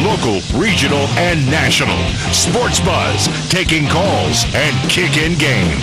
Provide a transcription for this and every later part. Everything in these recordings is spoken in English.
Local, regional, and national. Sports Buzz, taking calls and kicking game.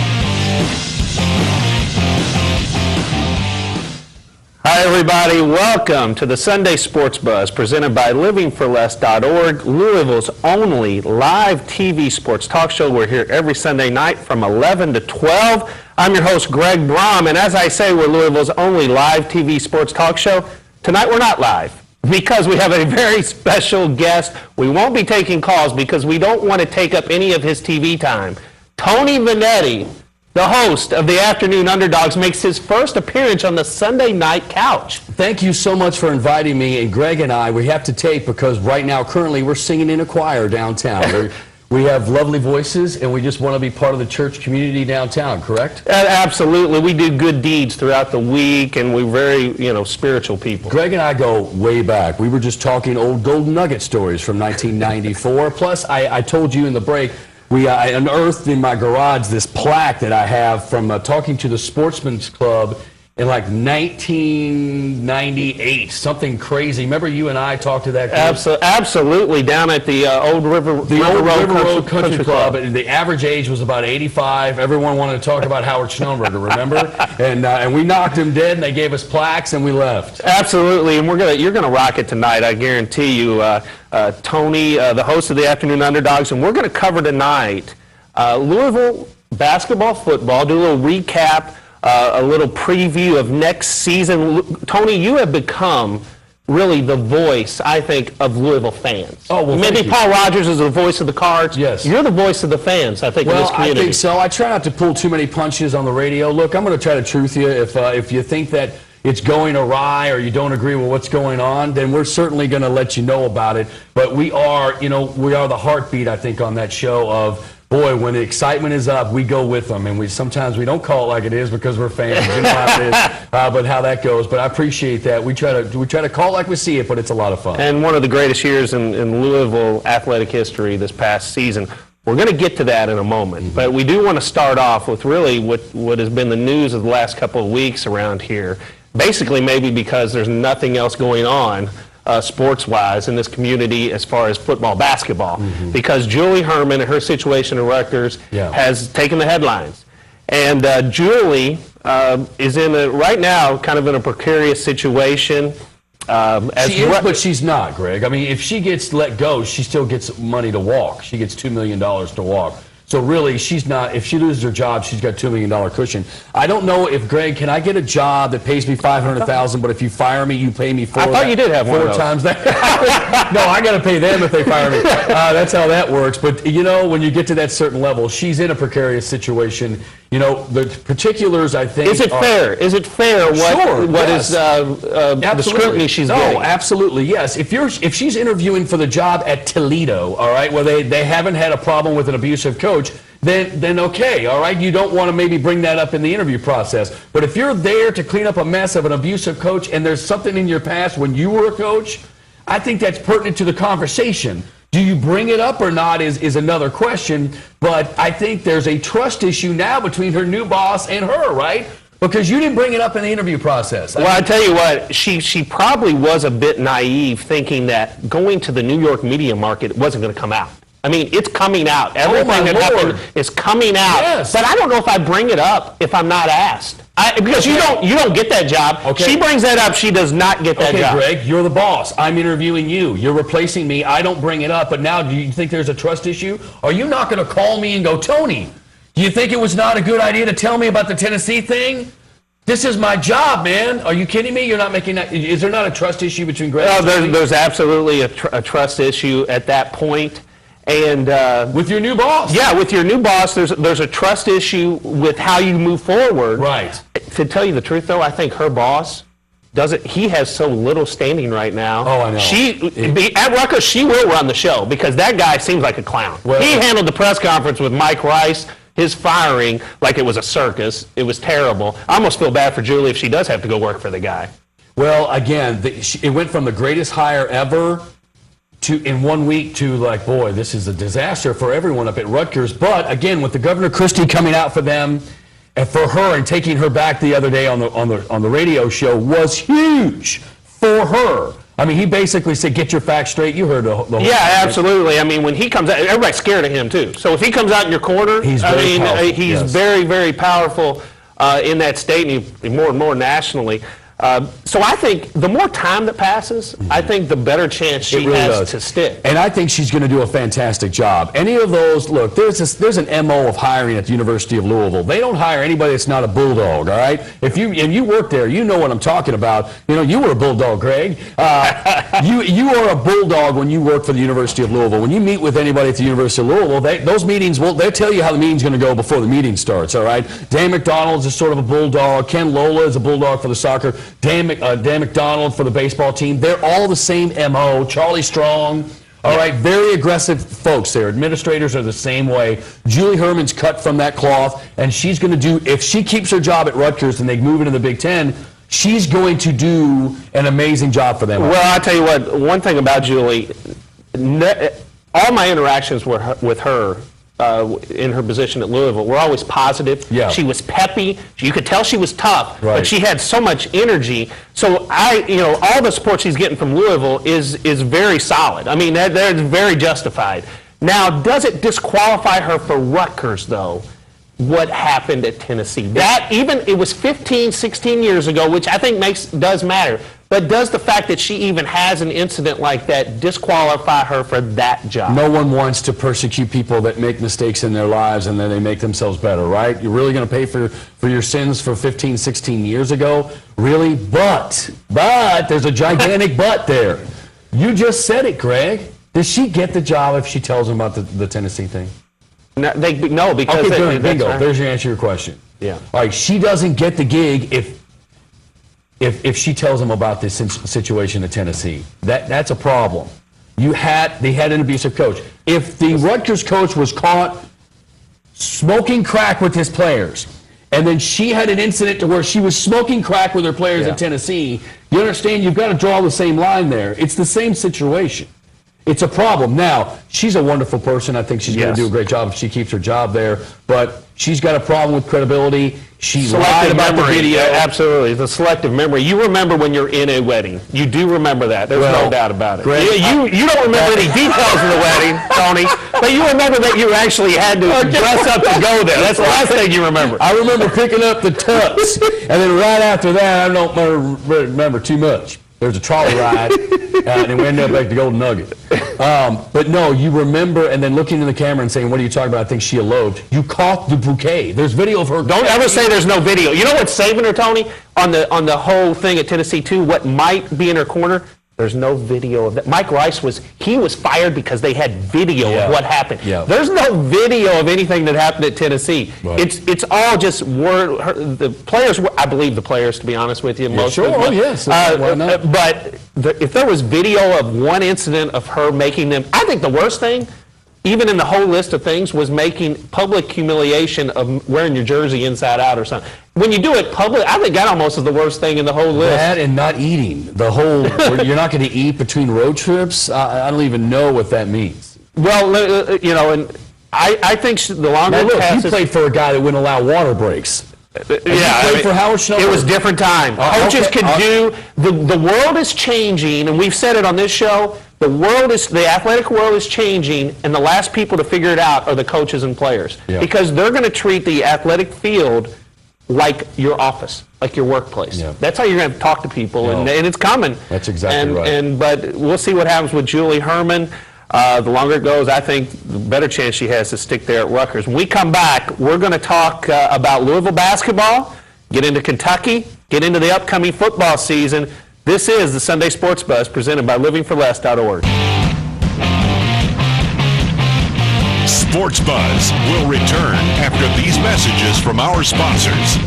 Hi, everybody. Welcome to the Sunday Sports Buzz presented by livingforless.org, Louisville's only live TV sports talk show. We're here every Sunday night from 11 to 12. I'm your host, Greg Brom, and as I say, we're Louisville's only live TV sports talk show. Tonight, we're not live because we have a very special guest. We won't be taking calls because we don't want to take up any of his TV time. Tony Vanetti, the host of the Afternoon Underdogs, makes his first appearance on the Sunday night couch. Thank you so much for inviting me. And Greg and I, we have to tape because right now, currently, we're singing in a choir downtown. We have lovely voices, and we just want to be part of the church community downtown, correct? Absolutely. We do good deeds throughout the week, and we're very, spiritual people. Greg and I go way back. We were just talking old Golden Nugget stories from 1994. Plus, I told you in the break, I unearthed in my garage this plaque that I have from talking to the Sportsman's Club in like 1998, something crazy. Remember you and I talked to that group? Absolutely, down at the old River Road Country Club. The average age was about 85. Everyone wanted to talk about Howard Schnellenberger, remember? And we knocked him dead, and they gave us plaques, and we left. Absolutely, and you're gonna rock it tonight, I guarantee you. Tony, the host of the Afternoon Underdogs, and we're going to cover tonight Louisville basketball, football, do a little recap, a little preview of next season. Tony, you have become really the voice, I think, of Louisville fans. Oh, well, maybe Paul Rogers is the voice of the Cards. Yes. You're the voice of the fans, I think, in this community. I think so. I try not to pull too many punches on the radio. Look, I'm going to try to truth you. If you think that it's going awry or you don't agree with what's going on, then we're certainly going to let you know about it. But we are the heartbeat, I think, on that show of, boy, when the excitement is up, we go with them. And sometimes we don't call it like it is because we're fans. You know how it is, but how that goes. But I appreciate that. We try to call it like we see it, but it's a lot of fun. And one of the greatest years in Louisville athletic history this past season. We're going to get to that in a moment, but we do want to start off with really what has been the news of the last couple of weeks around here. Basically, maybe because there's nothing else going on sports-wise in this community as far as football, basketball, because Julie Herman and her situation at Rutgers has taken the headlines. And Julie is right now kind of in a precarious situation. She is, but she's not, Greg. I mean, if she gets let go, she still gets money to walk. She gets $2 million to walk. So really, she's not. If she loses her job, she's got $2 million cushion. I don't know if, Greg, can I get a job that pays me $500,000, but if you fire me, you pay me I thought you did have four times that. No, I got to pay them if they fire me. That's how that works. But when you get to that certain level, she's in a precarious situation. The particulars, I think. Is it fair? Is it fair? What is the scrutiny she's getting? No, absolutely, yes. If she's interviewing for the job at Toledo, all right, where they haven't had a problem with an abusive coach, then okay, all right. You don't want to maybe bring that up in the interview process. But if you're there to clean up a mess of an abusive coach, and there's something in your past when you were a coach, I think that's pertinent to the conversation. Do you bring it up or not is another question, but I think there's a trust issue now between her new boss and her, right? Because you didn't bring it up in the interview process. Well, I tell you what, she probably was a bit naive thinking that going to the New York media market wasn't going to come out. I mean, it's coming out. Everything that happened is coming out. Yes. But I don't know if I bring it up if I'm not asked. Because you don't get that job. Okay. She brings that up. She does not get that job. Okay, Greg, you're the boss. I'm interviewing you. You're replacing me. I don't bring it up. But now, do you think there's a trust issue? Are you not going to call me and go, Tony, do you think it was not a good idea to tell me about the Tennessee thing? This is my job, man. Are you kidding me? You're not making that. Is there not a trust issue between Greg and Tony? There's absolutely a trust issue at that point. And with your new boss. Yeah, with your new boss, there's a trust issue with how you move forward. Right. To tell you the truth, though, I think her boss he has so little standing right now. Oh, I know. At Rutgers, she will run the show because that guy seems like a clown. Well, he handled the press conference with Mike Rice, his firing, like it was a circus. It was terrible. I almost feel bad for Julie if she does have to go work for the guy. Well, again, it went from the greatest hire ever in 1 week to like, boy, this is a disaster for everyone up at Rutgers. But again, with the Governor Christie coming out for them and for her and taking her back the other day on the radio show was huge for her. I mean, he basically said, get your facts straight. You heard the whole thing. Yeah, absolutely. I mean, when he comes out, everybody's scared of him, too. So if he comes out in your corner, he's very, very powerful in that state, and more and more nationally. So I think the more time that passes, I think the better chance she has to stick. And I think she's going to do a fantastic job. Any of those, look, there's an MO of hiring at the University of Louisville. They don't hire anybody that's not a Bulldog, all right? If you work there, you know what I'm talking about. You know, you were a Bulldog, Greg. You are a Bulldog when you work for the University of Louisville. When you meet with anybody at the University of Louisville, those meetings, they'll tell you how the meeting's going to go before the meeting starts, all right? Dan McDonald's is sort of a Bulldog. Ken Lola is a Bulldog for the soccer. Dan McDonald for the baseball team. They're all the same MO. Charlie Strong. All right, very aggressive folks there. Administrators are the same way. Julie Herman's cut from that cloth, and she's going to do, if she keeps her job at Rutgers and they move into the Big Ten, she's going to do an amazing job for them. Well, I'll tell you what, one thing about Julie, all my interactions with her in her position at Louisville were always positive. Yeah. She was peppy. You could tell she was tough, right. But she had so much energy. So all the support she's getting from Louisville is very solid. I mean, they're very justified. Now, does it disqualify her for Rutgers, though? What happened at Tennessee? It was 15, 16 years ago, which I think does matter. But does the fact that she even has an incident like that disqualify her for that job? No one wants to persecute people that make mistakes in their lives and then they make themselves better, right? You're really going to pay for your sins for 15, 16 years ago? Really? But there's a gigantic but there. You just said it, Greg. Does she get the job if she tells them about the Tennessee thing? No, because... Okay, bingo. Right. There's your answer to your question. Yeah. All right, she doesn't get the gig if she tells them about this situation at Tennessee. That's a problem. They had an abusive coach. If the Rutgers coach was caught smoking crack with his players, and then she had an incident to where she was smoking crack with her players at Tennessee, you understand, you've got to draw the same line there. It's the same situation. It's a problem. Now, she's a wonderful person. I think she's going to do a great job if she keeps her job there. But she's got a problem with credibility. She lied about the video. Absolutely. The selective memory. You remember when you're in a wedding. You do remember that. There's no doubt about it. Greg, you don't remember any details of the wedding, Tony, but you remember that you actually had to dress up to go there. That's the last thing you remember. I remember picking up the tux, and then right after that, I don't remember too much. There's a trolley ride, and we ended up at the Golden Nugget. But no, you remember, and then looking in the camera and saying, what are you talking about? I think she eloped. You caught the bouquet. There's video of her. Don't ever say there's no video. You know what's saving her, Tony, on the whole thing at Tennessee, too? What might be in her corner? There's no video of that. Mike Rice was fired because they had video of what happened. Yeah. There's no video of anything that happened at Tennessee. Right. It's all just word. The players, I believe the players, to be honest with you. Most sure. Oh, yes. Why not? But if there was video of one incident of her making them, I think the worst thing, even in the whole list of things, was making public humiliation of wearing your jersey inside out or something. When you do it public, I think that almost is the worst thing in the whole list. That and not eating. The whole, you're not going to eat between road trips? I don't even know what that means. Well, and I think the longer it passes... You played for a guy that wouldn't allow water breaks. For Howard Schneller. It was different time. Coaches could do... The world is changing, and we've said it on this show. The athletic world is changing, and the last people to figure it out are the coaches and players. Yeah. Because they're going to treat the athletic field like your office, like your workplace. Yeah. That's how you're going to talk to people, and it's coming. That's exactly right. But we'll see what happens with Julie Herman. The longer it goes, I think the better chance she has to stick there at Rutgers. When we come back, we're going to talk about Louisville basketball, get into Kentucky, get into the upcoming football season. This is the Sunday Sports Buzz presented by livingforless.org. Sports Buzz will return after these messages from our sponsors.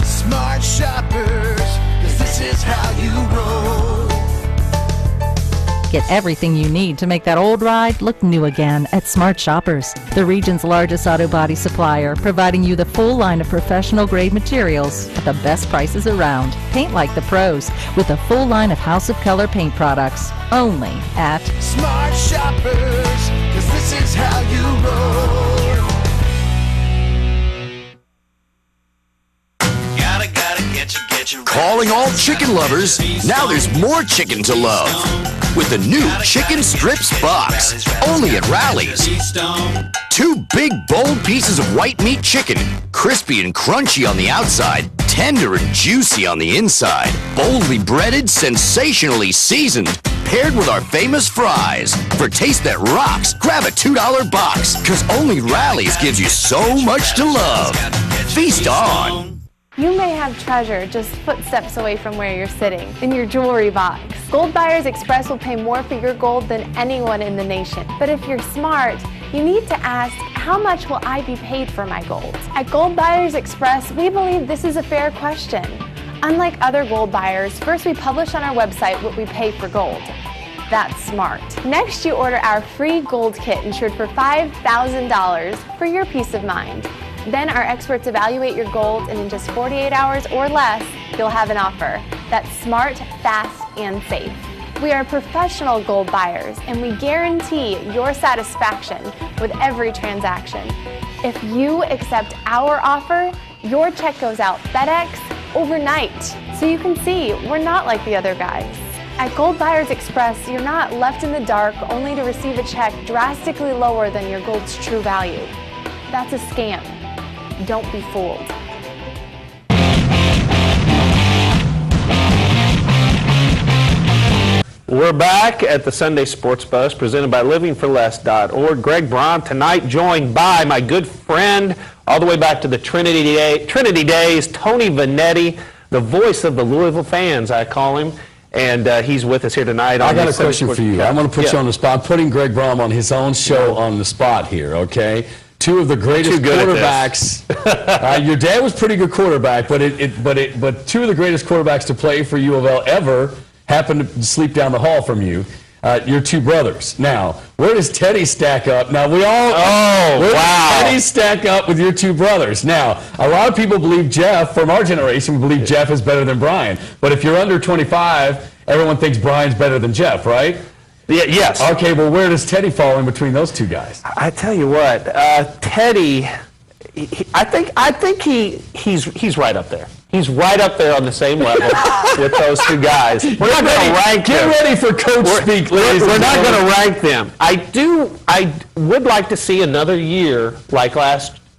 Smart shoppers, 'cause this is how you roll. Get everything you need to make that old ride look new again at Smart Shoppers, the region's largest auto body supplier, providing you the full line of professional-grade materials at the best prices around. Paint like the pros with a full line of House of Color paint products, only at Smart Shoppers, 'cause this is how you roll. Calling all chicken lovers, now there's more chicken to love. With the new Chicken Strips box, only at Rally's. 2 big, bold pieces of white meat chicken, crispy and crunchy on the outside, tender and juicy on the inside. Boldly breaded, sensationally seasoned, paired with our famous fries. For taste that rocks, grab a $2 box, because only Rally's gives you so much to love. Feast on. You may have treasure just footsteps away from where you're sitting, in your jewelry box. Gold Buyers Express will pay more for your gold than anyone in the nation. But if you're smart, you need to ask, how much will I be paid for my gold? At Gold Buyers Express, we believe this is a fair question. Unlike other gold buyers, first we publish on our website what we pay for gold. That's smart. Next, you order our free gold kit insured for $5,000 for your peace of mind. Then our experts evaluate your gold, and in just 48 hours or less, you'll have an offer that's smart, fast, and safe. We are professional gold buyers, and we guarantee your satisfaction with every transaction. If you accept our offer, your check goes out FedEx overnight. So you can see, we're not like the other guys. At Gold Buyers Express, you're not left in the dark only to receive a check drastically lower than your gold's true value. That's a scam. Don't be fooled. We're back at the Sunday Sports Buzz presented by livingforless.org. Greg Braun tonight, joined by my good friend all the way back to the Trinity days, Tony Vanetti, the voice of the Louisville fans, I call him. And he's with us here tonight. I got a question for you. I'm going to put you on the spot. I'm putting Greg Braun on his own show on the spot here, okay? 2 of the greatest quarterbacks. Your dad was pretty good quarterback, but 2 of the greatest quarterbacks to play for U of L ever happened to sleep down the hall from you. Your 2 brothers. Now, where does Teddy stack up? Now, does Teddy stack up with your 2 brothers? Now, a lot of people believe Jeff, from our generation, believe Jeff is better than Brian. But if you're under 25, everyone thinks Brian's better than Jeff, right? Yeah, yes. Okay, well, where does Teddy fall in between those 2 guys? I tell you what, Teddy, I think he's right up there. He's right up there on the same level with those 2 guys. We're not going to rank them. Get ready for coach speak, ladies. We're not going to rank them. I would like to see another year like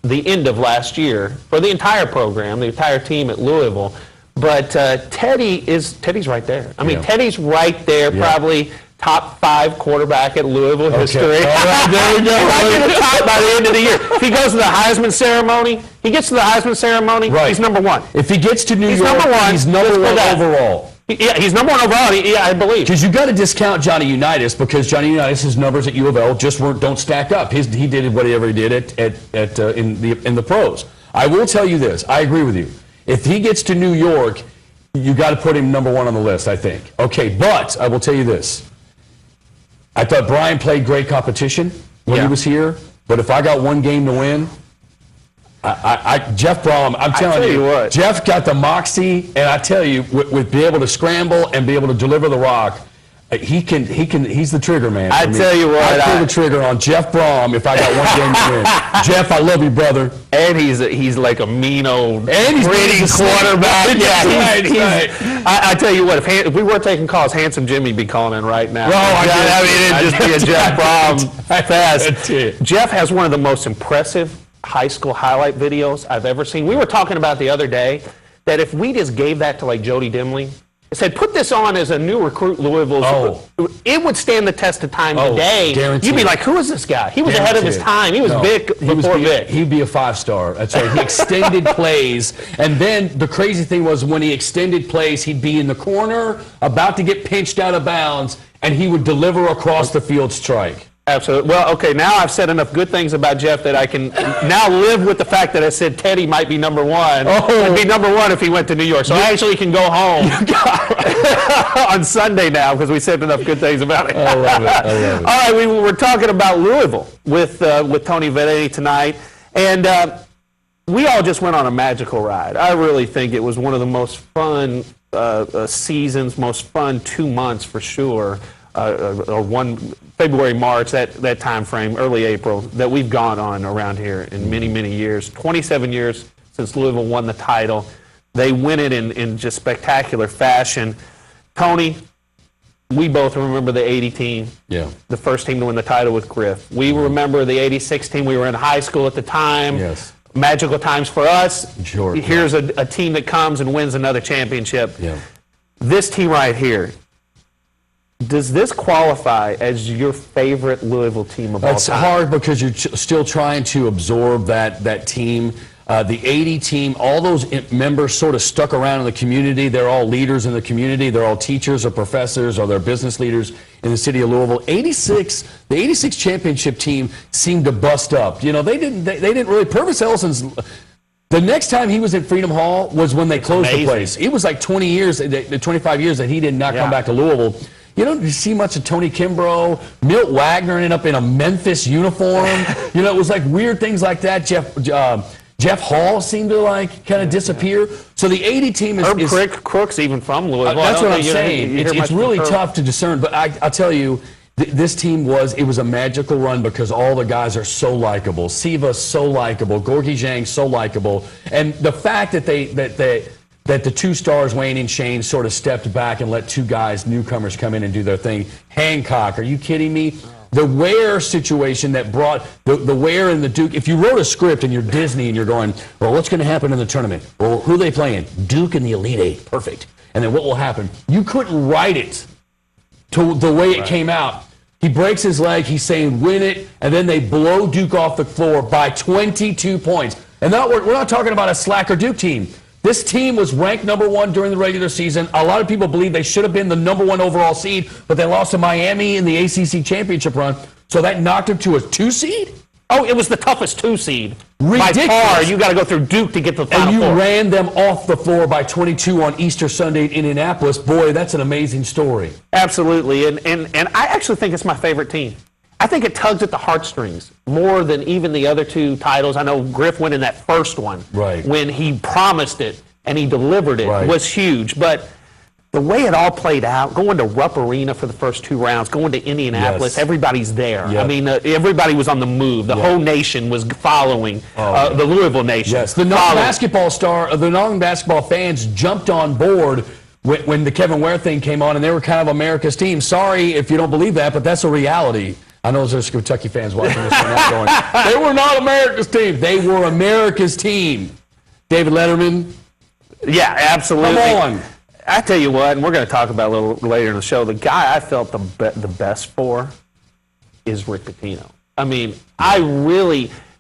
the end of last year for the entire program, the entire team at Louisville. But Teddy's right there. I mean, Teddy's right there, probably top 5 quarterback at Louisville history. All right, there we go. Right to the top by the end of the year. If he goes to the Heisman ceremony, he's number 1. If he gets to New York, he's number 1 overall. Yeah, he's number 1 overall. Yeah, I believe. Because you've got to discount Johnny Unitas, because Johnny Unitas' numbers at U of L just don't stack up. He did whatever he did in the pros. I will tell you this. I agree with you. If he gets to New York, you got to put him number 1 on the list, I think. Okay, but I will tell you this. I thought Brian played great competition when he was here, but if I got 1 game to win, Jeff Brom, I'm telling you what, Jeff got the moxie, and I tell you, with be able to scramble and be able to deliver the rock, he's the trigger man. I tell you what, I pull the trigger on Jeff Brom if I got 1 game to win. Jeff, I love you, brother. And he's like a mean old pretty quarterback. I tell you what, if we weren't taking calls, Handsome Jimmy'd be calling in right now. It'd just be a Jeff Brom fest. Jeff has one of the most impressive high school highlight videos I've ever seen. We were talking about the other day that if we just gave that to like Jody Dimley, said, put this on as a new recruit Louisville's, it would stand the test of time today. Guaranteed. You'd be like, who is this guy? He was ahead of his time. He was Vic before Vic. He'd be a 5-star. That's right. He extended plays. And then the crazy thing was when he extended plays, he'd be in the corner, about to get pinched out of bounds, and he would deliver across the field strike. Absolutely. Well, okay, now I've said enough good things about Jeff that I can now live with the fact that I said Teddy might be number 1. He'd be number 1 if he went to New York. So I actually can go home on Sunday now because we said enough good things about it. I love it. All right, we're talking about Louisville with Tony Vanetti tonight. And we all just went on a magical ride. I really think it was one of the most fun seasons, most fun 2 months for sure. Or February, March, that time frame, early April, that we've gone on around here in many, many years. 27 years since Louisville won the title. They win it in just spectacular fashion. Tony, we both remember the 80 team. Yeah. The first team to win the title with Griff. We remember the 86 team. We were in high school at the time. Yes. Magical times for us. Sure. Here's a team that comes and wins another championship. Yeah. This team right here, does this qualify as your favorite Louisville team of all time? It's hard because you're still trying to absorb that team. The 80 team, all those members sort of stuck around in the community. They're all leaders in the community. They're all teachers or professors or they're business leaders in the city of Louisville. The 86 championship team seemed to bust up. You know, they didn't really. Purvis Ellison's. The next time he was at Freedom Hall was when they closed the place. It was like 25 years that he did not come back to Louisville. You don't see much of Tony Kimbrough. Milt Wagner ended up in a Memphis uniform. You know, it was like weird things like that. Jeff Hall seemed to kind of disappear. So the 80 team is Crooks even from Louisville. That's what I'm saying. It's really tough to discern. But I'll tell you, this team was a magical run because all the guys are so likable. Siva so likable. Gorgie Zhang so likable. And the fact that that the two stars, Wayne and Shane, sort of stepped back and let two guys, newcomers, come in and do their thing. Hancock, are you kidding me? The Ware situation that brought the Ware and the Duke. If you wrote a script and you're Disney and you're going, well, what's going to happen in the tournament? Well, who are they playing? Duke and the Elite Eight. Perfect. And then what will happen? You couldn't write it to the way it came out. He breaks his leg. He's saying win it, and then they blow Duke off the floor by 22 points. And we're not talking about a slacker Duke team. This team was ranked number 1 during the regular season. A lot of people believe they should have been the number 1 overall seed, but they lost to Miami in the ACC championship run. So that knocked them to a 2 seed? Oh, it was the toughest 2 seed. Ridiculous. By far, you got to go through Duke to get to the Final Four. And you Four. ran them off the floor by 22 on Easter Sunday in Indianapolis. Boy, that's an amazing story. Absolutely. And I actually think it's my favorite team. I think it tugs at the heartstrings more than even the other 2 titles. I know Griff went in that first one. Right. When he promised it and he delivered it was huge. But the way it all played out, going to Rupp Arena for the first 2 rounds, going to Indianapolis, everybody's there. Yep. I mean, everybody was on the move. The whole nation was following the Louisville nation. Yes, the non-basketball fans jumped on board when the Kevin Ware thing came on, and they were kind of America's team. Sorry if you don't believe that, but that's a reality. I know there's Kentucky fans watching this right now going, they were not America's team. They were America's team. David Letterman. Yeah, absolutely. Come on. I tell you what, and we're going to talk about it a little later in the show, the guy I felt the best for is Rick Pitino. I mean,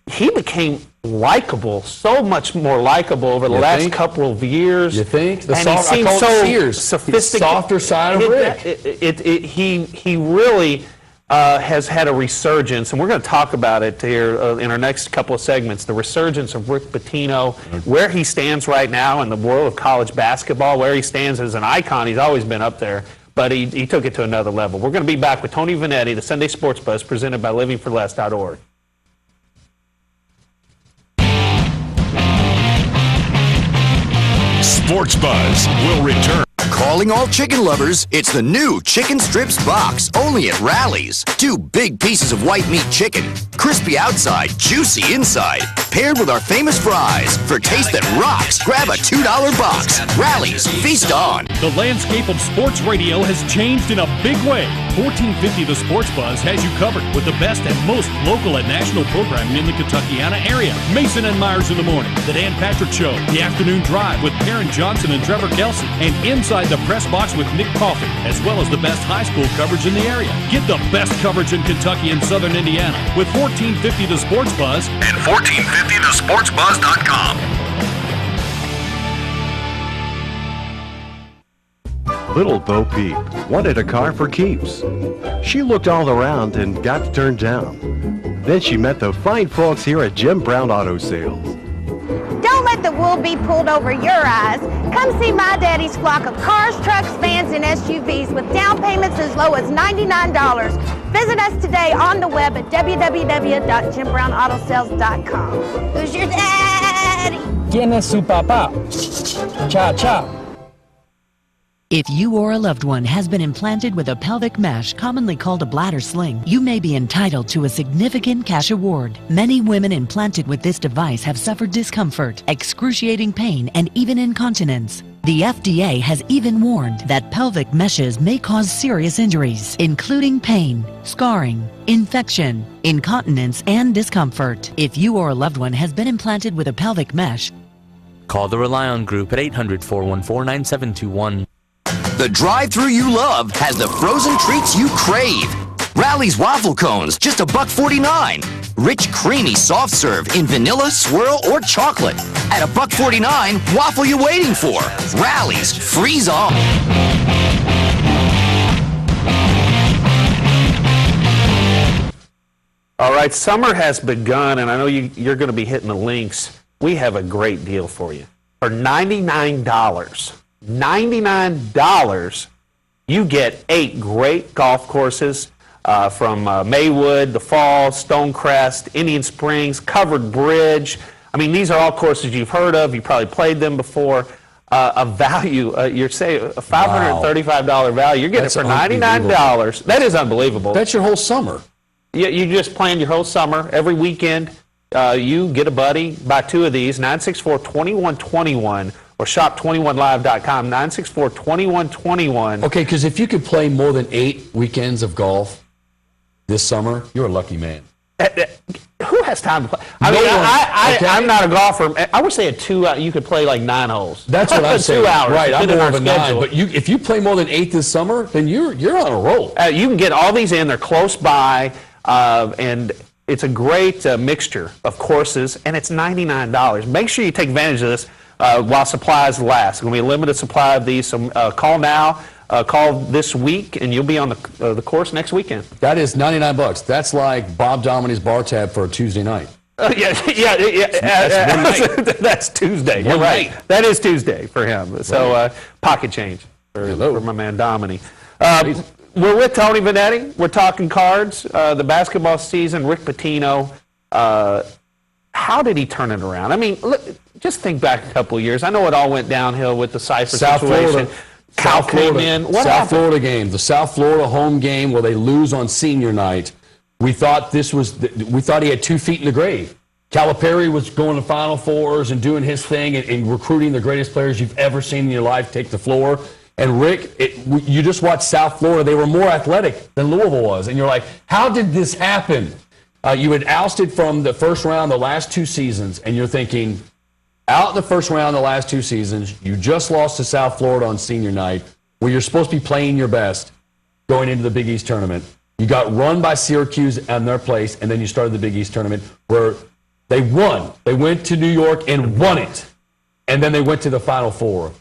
he became likable, so much more likable over the last couple of years. You think? He seemed so sophisticated. The softer side of Rick. He really has had a resurgence, and we're going to talk about it here in our next couple of segments, the resurgence of Rick Pitino, where he stands right now in the world of college basketball, where he stands as an icon. He's always been up there, but he took it to another level. We're going to be back with Tony Vanetti, the Sunday Sports Buzz, presented by livingforless.org. Sports Buzz will return. Calling all chicken lovers, it's the new Chicken Strips box, only at Rally's. 2 big pieces of white meat chicken, crispy outside, juicy inside, paired with our famous fries. For taste that rocks, grab a $2 box. Rally's, feast on. The landscape of sports radio has changed in a big way. 1450 The Sports Buzz has you covered with the best and most local and national programming in the Kentuckiana area. Mason and Myers in the morning, The Dan Patrick Show, The Afternoon Drive with Perrin Johnson and Trevor Kelsey, and Inside the Press Box with Nick Coffey, as well as the best high school coverage in the area. Get the best coverage in Kentucky and Southern Indiana with 1450 The Sports Buzz and 1450thesportsbuzz.com. Little Bo Peep wanted a car for keeps. She looked all around and got turned down. Then she met the fine folks here at Jim Brown Auto Sales. Don't let the wool be pulled over your eyes. Come see my daddy's flock of cars, trucks, vans, and SUVs with down payments as low as $99. Visit us today on the web at www.JimBrownAutoSales.com. Who's your daddy? ¿Quién es su papá? Cha cha. If you or a loved one has been implanted with a pelvic mesh, commonly called a bladder sling, you may be entitled to a significant cash award. Many women implanted with this device have suffered discomfort, excruciating pain, and even incontinence. The FDA has even warned that pelvic meshes may cause serious injuries, including pain, scarring, infection, incontinence, and discomfort. If you or a loved one has been implanted with a pelvic mesh, call the Rely On Group at 800-414-9721. The drive-thru you love has the frozen treats you crave. Rally's waffle cones, just $1.49. Rich, creamy soft serve in vanilla, swirl, or chocolate. At $1.49, waffle you waiting for? Rally's, freeze on. All right, summer has begun, and I know you're going to be hitting the links. We have a great deal for you. For $99, you get 8 great golf courses from Maywood, The Falls, Stonecrest, Indian Springs, Covered Bridge. I mean, these are all courses you've heard of. You probably played them before. A value, you're saying a $535 value. You're getting it for $99. That is unbelievable. That's your whole summer. You just plan your whole summer. Every weekend, you get a buddy, buy 2 of these, 964-2121, or shop21live.com, 964-2121. Okay, because if you could play more than 8 weekends of golf this summer, you're a lucky man. Who has time to play? I'm not a golfer. I would say you could play like 9 holes. That's what I'm saying. 2 hours. Right, I'm more of a 9. But if you play more than 8 this summer, then you're on a roll. You can get all these in. They're close by, and it's a great mixture of courses, and it's $99. Make sure you take advantage of this while supplies last. It's going to be a limited supply of these, so call now. Call this week, and you'll be on the course next weekend. That is $99. That's like Bob Dominy's bar tab for a Tuesday night. Yeah. That's one night. That's Tuesday. You're right. That is Tuesday for him. So pocket change for my man Dominy. We're with Tony Vanetti. We're talking cards. The basketball season. Rick Pitino. How did he turn it around? I mean, look, just think back a couple of years. I know it all went downhill with the Cypher situation. South Florida game, the South Florida home game where they lose on senior night. We thought he had 2 feet in the grave. Calipari was going to Final Fours and doing his thing and recruiting the greatest players you've ever seen in your life take the floor. And Rick, you just watched South Florida. They were more athletic than Louisville was. And you're like, how did this happen? You had ousted from the first round the last 2 seasons, and you're thinking, out in the first round the last 2 seasons, you just lost to South Florida on senior night, where you're supposed to be playing your best going into the Big East tournament. You got run by Syracuse in their place, and then you started the Big East tournament where they won. They went to New York and won it, and then they went to the Final Four.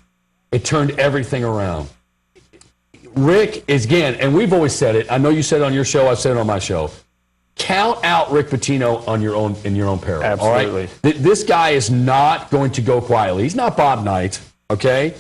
It turned everything around. Rick is, again, and we've always said it. I know you said it on your show. I've said it on my show. Count out Rick Pitino in your own peril. Absolutely. All right? This guy is not going to go quietly. He's not Bob Knight, okay?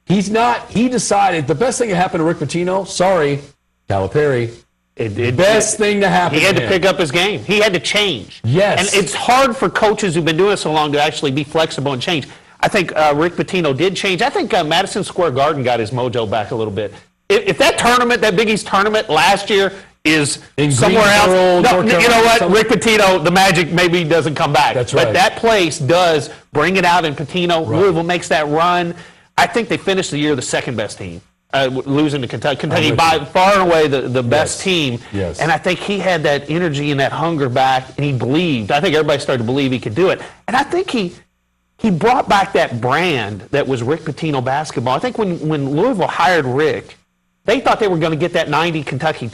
He's not. He decided the best thing that happened to Rick Pitino, sorry, Calipari, best thing to happen. He had to to pick up his game. He had to change. Yes. And it's hard for coaches who've been doing it so long to actually be flexible and change. I think Rick Pitino did change. I think Madison Square Garden got his mojo back a little bit. If that tournament, that Big East tournament last year, is somewhere else. No, you know what? Rick Pitino, the magic maybe doesn't come back. That's right. But that place does bring it out in Pitino. Right. Louisville makes that run. I think they finished the year the second best team, losing to Kentucky. Kentucky by far and away the best team. Yes. And I think he had that energy and that hunger back, and he believed. I think everybody started to believe he could do it. And I think he brought back that brand that was Rick Pitino basketball. I think when Louisville hired Rick, they thought they were going to get that 90 Kentucky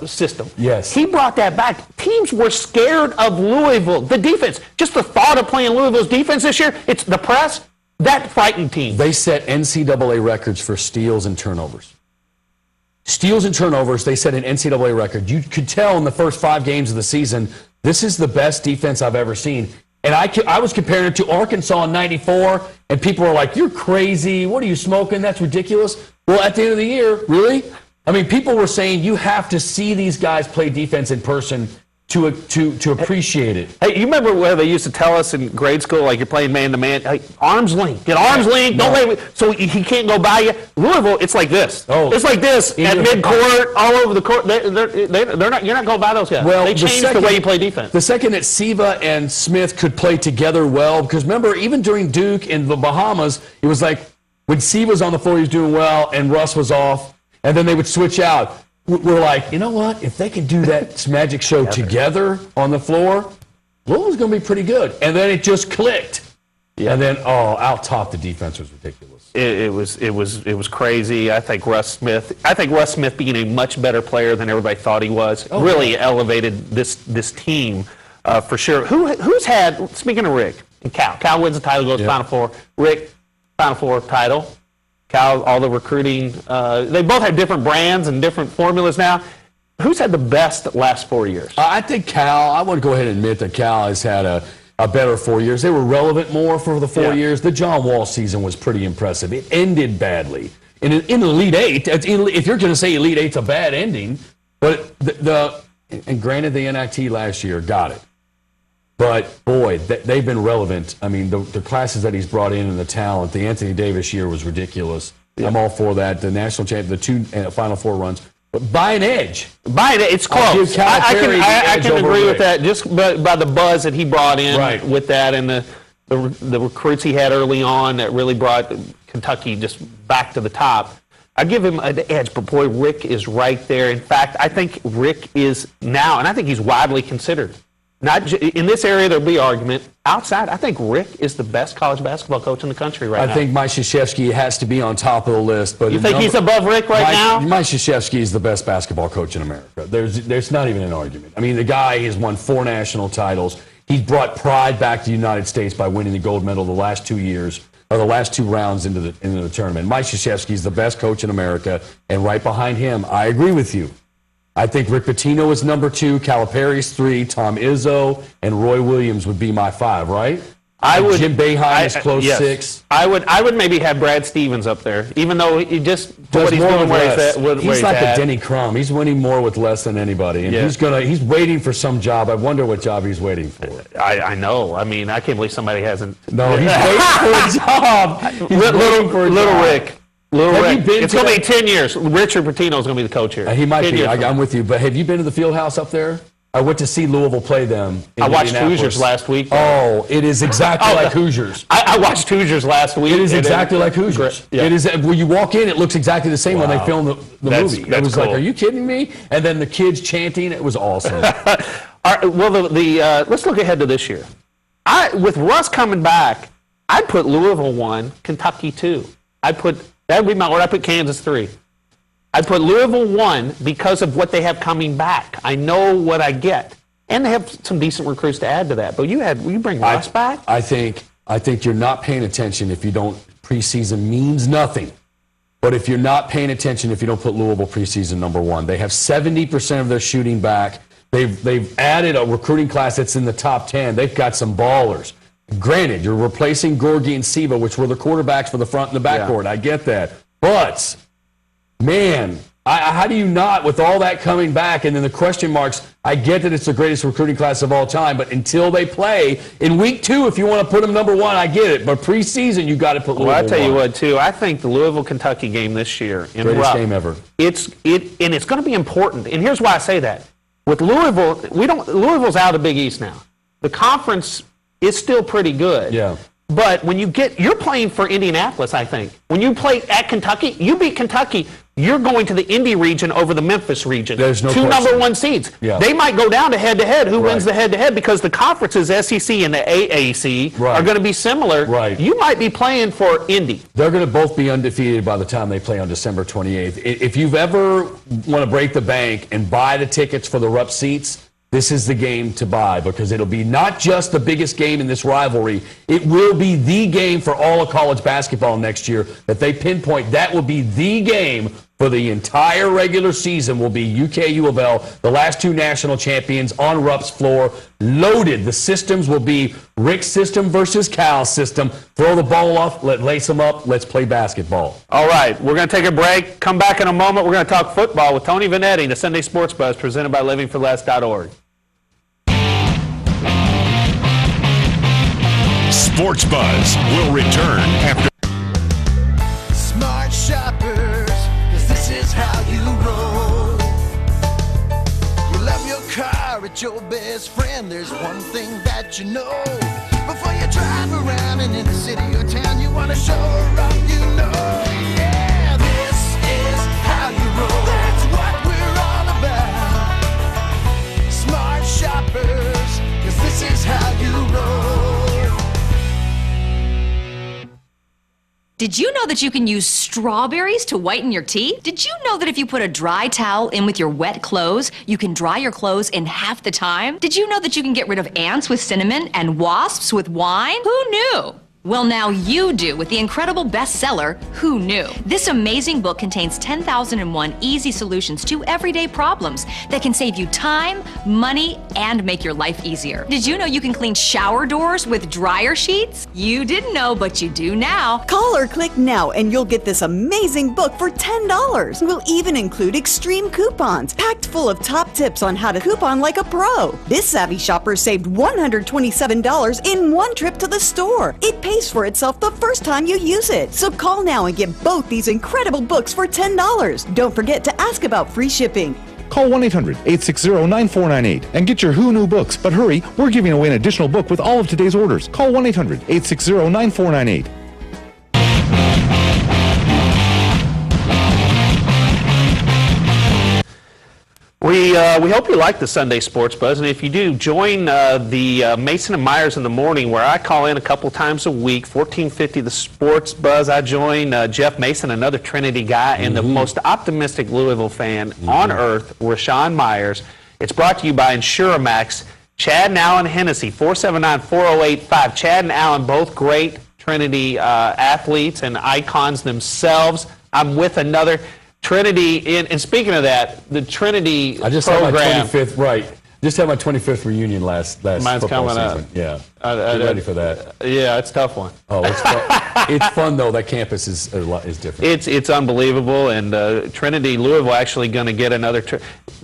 system. Yes. He brought that back. Teams were scared of Louisville. The defense, just the thought of playing Louisville's defense this year, it's the press, that frightened team. They set NCAA records for steals and turnovers. Steals and turnovers, they set an NCAA record. You could tell in the first 5 games of the season, this is the best defense I've ever seen. And I was comparing it to Arkansas in '94, and people were like, you're crazy. What are you smoking? That's ridiculous. Well, at the end of the year, really? I mean, people were saying you have to see these guys play defense in person to appreciate it. Hey, you remember where they used to tell us in grade school, like you're playing man-to-man, hey, arm's length, get arm's length, don't let so he can't go by you. Louisville, it's like this. Oh. It's like this at midcourt, all over the court. They're not. You're not going by those guys. Well, they changed the way you play defense. The second that Siva and Smith could play together well, because remember, even during Duke in the Bahamas, it was like when Siva was on the floor, he was doing well, and Russ was off, and then they would switch out. We're like, you know what? If they can do that magic show together on the floor, Louisville's going to be pretty good. And then it just clicked. Yeah. And then, out top, the defense was ridiculous. It was crazy. I think Russ Smith being a much better player than everybody thought he was really elevated this team for sure. Who's had, speaking of Rick and Cal wins the title, goes to Final Four. Rick, Final Four title. Cal, all the recruiting, they both have different brands and different formulas now. Who's had the best last 4 years? I think Cal, I want to go ahead and admit that Cal has had a better 4 years. They were relevant more for the 4 years. The John Wall season was pretty impressive. It ended badly. In Elite Eight, if you're going to say Elite Eight's a bad ending, but and granted the NIT last year got it. But, boy, they've been relevant. I mean, the classes that he's brought in and the talent, the Anthony Davis year was ridiculous. Yeah. I'm all for that. The national champ, the two Final Four runs. But by an edge. It's close. I can agree with that just by the buzz that he brought in with that and the recruits he had early on that really brought Kentucky just back to the top. I give him an edge, but, boy, Rick is right there. In fact, I think Rick is now, and I think he's widely considered. Not in this area, there'll be argument. Outside, I think Rick is the best college basketball coach in the country right now. I think Mike Krzyzewski has to be on top of the list. But you think he's above Rick now? Mike Krzyzewski is the best basketball coach in America. There's not even an argument. I mean, the guy has won 4 national titles. He's brought pride back to the United States by winning the gold medal the last 2 years, or the last 2 rounds into the tournament. Mike Krzyzewski is the best coach in America, and right behind him, I agree with you. I think Rick Pitino is number 2, Calipari's 3, Tom Izzo, and Roy Williams would be my 5, right? Jim Boeheim is close 6. I would maybe have Brad Stevens up there, even though he just what he's doing where he's like a Denny Crum. He's winning more with less than anybody, and he's waiting for some job. I wonder what job he's waiting for. I know. I mean, I can't believe somebody hasn't. No, he's waiting for a job. Little Rick. It's going to be 10 years. Richard Pitino is going to be the coach here. He might be. I'm with you. But have you been to the field house up there? I went to see Louisville play them. I watched Hoosiers last week. Oh, it is exactly like Hoosiers. I watched Hoosiers last week. It is exactly like Hoosiers. Yeah. It is when you walk in, it looks exactly the same when they film the movie. It was cool. Like, are you kidding me? And then the kids chanting. It was awesome. All right, well, let's look ahead to this year. With Russ coming back, I'd put Louisville 1, Kentucky 2. That would be my order. I put Kansas 3. I put Louisville 1 because of what they have coming back. I know what I get. And they have some decent recruits to add to that. But you bring Russ back? I think you're not paying attention if you don't. Preseason means nothing. But if you're not paying attention, if you don't put Louisville preseason number 1, they have 70% of their shooting back. They've added a recruiting class that's in the top 10. They've got some ballers. Granted, you're replacing Gorgie and Siva, which were the quarterbacks for the front and the backcourt. I get that. But, man, how do you not, with all that coming back and then the question marks, I get that it's the greatest recruiting class of all time, but until they play, in week 2, if you want to put them number 1, I get it. But preseason, you got to put Louisville 1. Well, I tell you what, too. I think the Louisville-Kentucky game this year, greatest game ever. It's going to be important. And here's why I say that. With Louisville, Louisville's out of the Big East now. The conference is still pretty good. Yeah. But when you're playing for Indianapolis, I think. When you play at Kentucky, you beat Kentucky, you're going to the Indy region over the Memphis region. There's no 2 question. number 1 seeds. Yeah. They might go down to head-to-head. Who wins the head-to-head? Because the conferences, SEC and the AAC, are going to be similar. Right. You might be playing for Indy. They're going to both be undefeated by the time they play on December 28th. If you've ever want to break the bank and buy the tickets for the Rupp seats, this is the game to buy because it'll be not just the biggest game in this rivalry. It will be the game for all of college basketball next year that they pinpoint. That will be the game for the entire regular season will be UK U of L, the last 2 national champions on Rupp's floor, loaded. The systems will be Rick's system versus Cal's system. Throw the ball off, lace them up, let's play basketball. All right, we're going to take a break. Come back in a moment. We're going to talk football with Tony Vanetti, the Sunday Sports Buzz presented by livingforless.org. Sports Buzz will return after. Smart shoppers, 'cause this is how you roll. You love your car, it's your best friend. There's one thing that you know. Before you drive around and in the city or town, you want to show her up, you know. Yeah, this is how you roll. That's what we're all about. Smart shoppers, 'cause this is how you roll. Did you know that you can use strawberries to whiten your teeth? Did you know that if you put a dry towel in with your wet clothes, you can dry your clothes in half the time? Did you know that you can get rid of ants with cinnamon and wasps with wine? Who knew? Well, now you do with the incredible bestseller, Who Knew? This amazing book contains 10,001 easy solutions to everyday problems that can save you time, money, and make your life easier. Did you know you can clean shower doors with dryer sheets? You didn't know, but you do now. Call or click now and you'll get this amazing book for $10. We'll even include extreme coupons, packed full of top tips on how to coupon like a pro. This savvy shopper saved $127 in one trip to the store. It pays for itself the first time you use it. So call now and get both these incredible books for $10. Don't forget to ask about free shipping. Call 1-800-860-9498 and get your Who Knew books. But hurry, we're giving away an additional book with all of today's orders. Call 1-800-860-9498. We hope you like the Sunday Sports Buzz, and if you do, join the Mason and Myers in the morning, where I call in a couple times a week, 1450 the Sports Buzz. I join Jeff Mason, another Trinity guy, and the most optimistic Louisville fan on earth, Rashawn Myers. It's brought to you by Insuramax. Chad and Alan Hennessy, 479-4085. Chad and Alan, both great Trinity athletes and icons themselves. I'm with another Trinity, and speaking of that, the Trinity I just program. had my 25th, right. Just had my 25th reunion last Mine's football coming season. up. Yeah. Get ready for that. Yeah, it's a tough one. Oh, it's fun. It's fun, though. That campus is different. It's unbelievable, and Trinity, Louisville actually going to get another.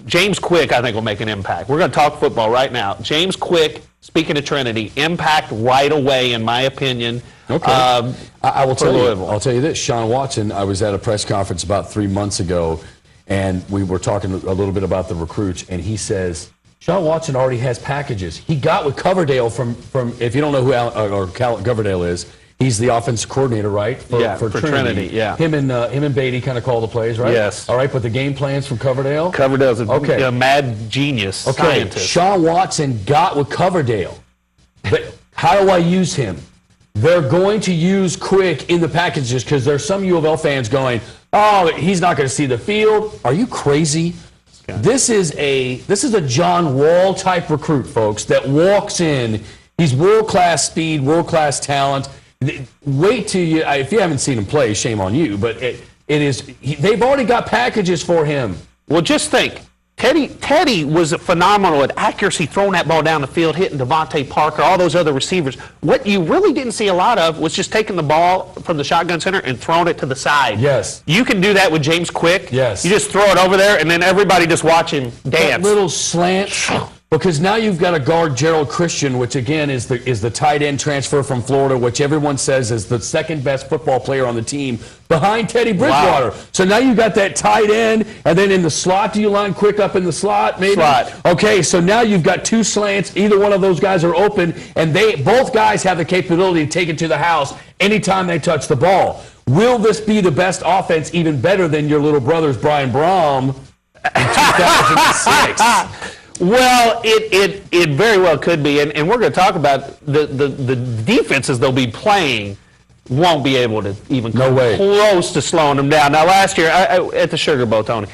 James Quick, I think, will make an impact. We're going to talk football right now. James Quick, speaking of Trinity, impact right away, in my opinion. Okay. I will tell Louisville. you. I'll tell you this. Sean Watson, I was at a press conference about 3 months ago, and we were talking a little bit about the recruits, and he says Sean Watson already has packages. He got with Coverdale from if you don't know who Coverdale is, he's the offense coordinator, right? For Trinity. Yeah. Him and Beatty kind of call the plays, right? Yes. All right, but the game plans from Coverdale? Coverdale's a mad genius scientist. Sean Watson got with Coverdale. But how do I use him? They're going to use Quick in the packages because there's some U of L fans going, oh, he's not going to see the field. Are you crazy? This is a John Wall type recruit, folks, that walks in. He's world-class speed, world-class talent. Wait till you, if you haven't seen him play, shame on you, but they've already got packages for him. Well, just think. Teddy was phenomenal at accuracy, throwing that ball down the field, hitting Devontae Parker, all those other receivers. What you really didn't see a lot of was just taking the ball from the shotgun center and throwing it to the side. Yes. You can do that with James Quick. Yes. You just throw it over there, and then everybody just watch him dance. That little slant. Because now you've got to guard Gerald Christian, which again is the tight end transfer from Florida, which everyone says is the second best football player on the team behind Teddy Bridgewater. Wow. So now you've got that tight end, and then in the slot, do you line Quick up in the slot? Maybe. Slot. Okay, so now you've got two slants. Either one of those guys are open, and both guys have the capability to take it to the house anytime they touch the ball. Will this be the best offense, even better than your little brother's Brian Brom in 2006? Well, it very well could be, and we're going to talk about the defenses they'll be playing won't be able to even come close to slowing them down. Now, last year at the Sugar Bowl, Tony,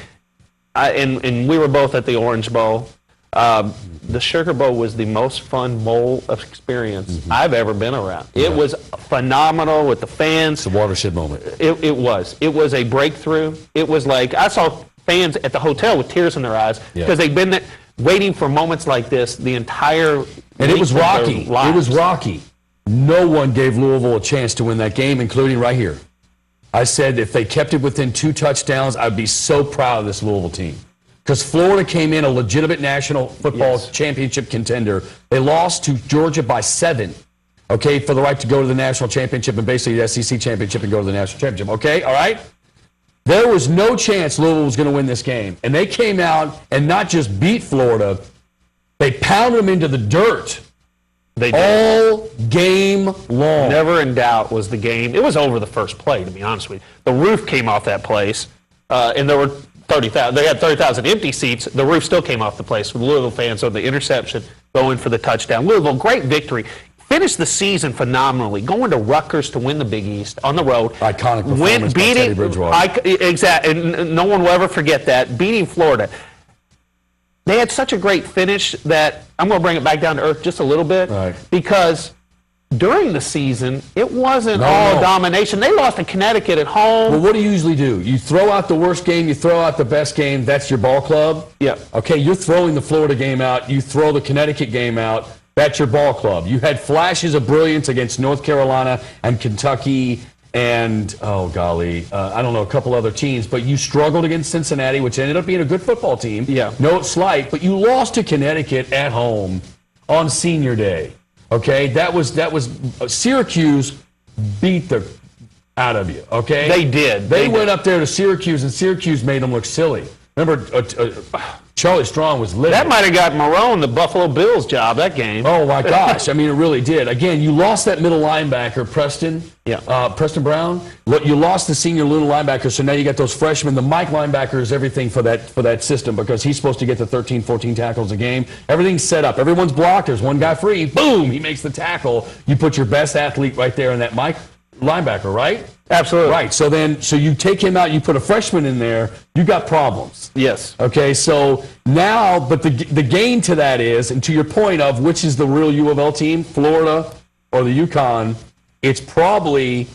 and we were both at the Orange Bowl. The Sugar Bowl was the most fun bowl of experience I've ever been around. Yeah. It was phenomenal with the fans. It's a watershed moment. It was. It was a breakthrough. It was like I saw fans at the hotel with tears in their eyes because they've been there waiting for moments like this the entire and it was rocky. It was rocky. No one gave Louisville a chance to win that game, including right here. I said if they kept it within 2 touchdowns, I'd be so proud of this Louisville team. Because Florida came in a legitimate national football championship contender. They lost to Georgia by 7. okay, for the right to go to the national championship and basically the SEC championship and go to the national championship, okay, all right? There was no chance Louisville was going to win this game. And they came out and not just beat Florida, they pounded them into the dirt. They did. All game long. Never in doubt was the game. It was over the first play, to be honest with you. The roof came off that place, and there were 30,000. They had 30,000 empty seats. The roof still came off the place with Louisville fans on the interception going for the touchdown. Louisville, great victory. Finished the season phenomenally, going to Rutgers to win the Big East on the road. Iconic performance by Teddy Bridgewater. Exactly. No one will ever forget that. Beating Florida. They had such a great finish that I'm going to bring it back down to earth just a little bit. Right. Because during the season, it wasn't all domination. They lost to Connecticut at home. Well, what do you usually do? You throw out the worst game, you throw out the best game, that's your ball club? Yeah. Okay, you're throwing the Florida game out, you throw the Connecticut game out, that's your ball club. You had flashes of brilliance against North Carolina and Kentucky and, oh golly, I don't know, a couple other teams, but you struggled against Cincinnati, which ended up being a good football team. Yeah. No slight, but you lost to Connecticut at home on senior day. Okay, that was Syracuse beat the out of you. Okay, they did. They went up there to Syracuse, and Syracuse made them look silly. Remember, Charlie Strong was livid. That might have got Marone the Buffalo Bills job, that game. Oh, my gosh. I mean, it really did. Again, you lost that middle linebacker, Preston. Yeah. Preston Brown. You lost the senior little linebacker, so now you got those freshmen. The Mike linebacker is everything for that system because he's supposed to get the 13, 14 tackles a game. Everything's set up. Everyone's blocked. There's one guy free. Boom! He makes the tackle. You put your best athlete right there in that Mike linebacker, right? Absolutely. Right. So you take him out, you put a freshman in there, you got problems. Yes. Okay, so now, but the gain to that is, and to your point of which is the real U of L team, Florida or the UConn, it's probably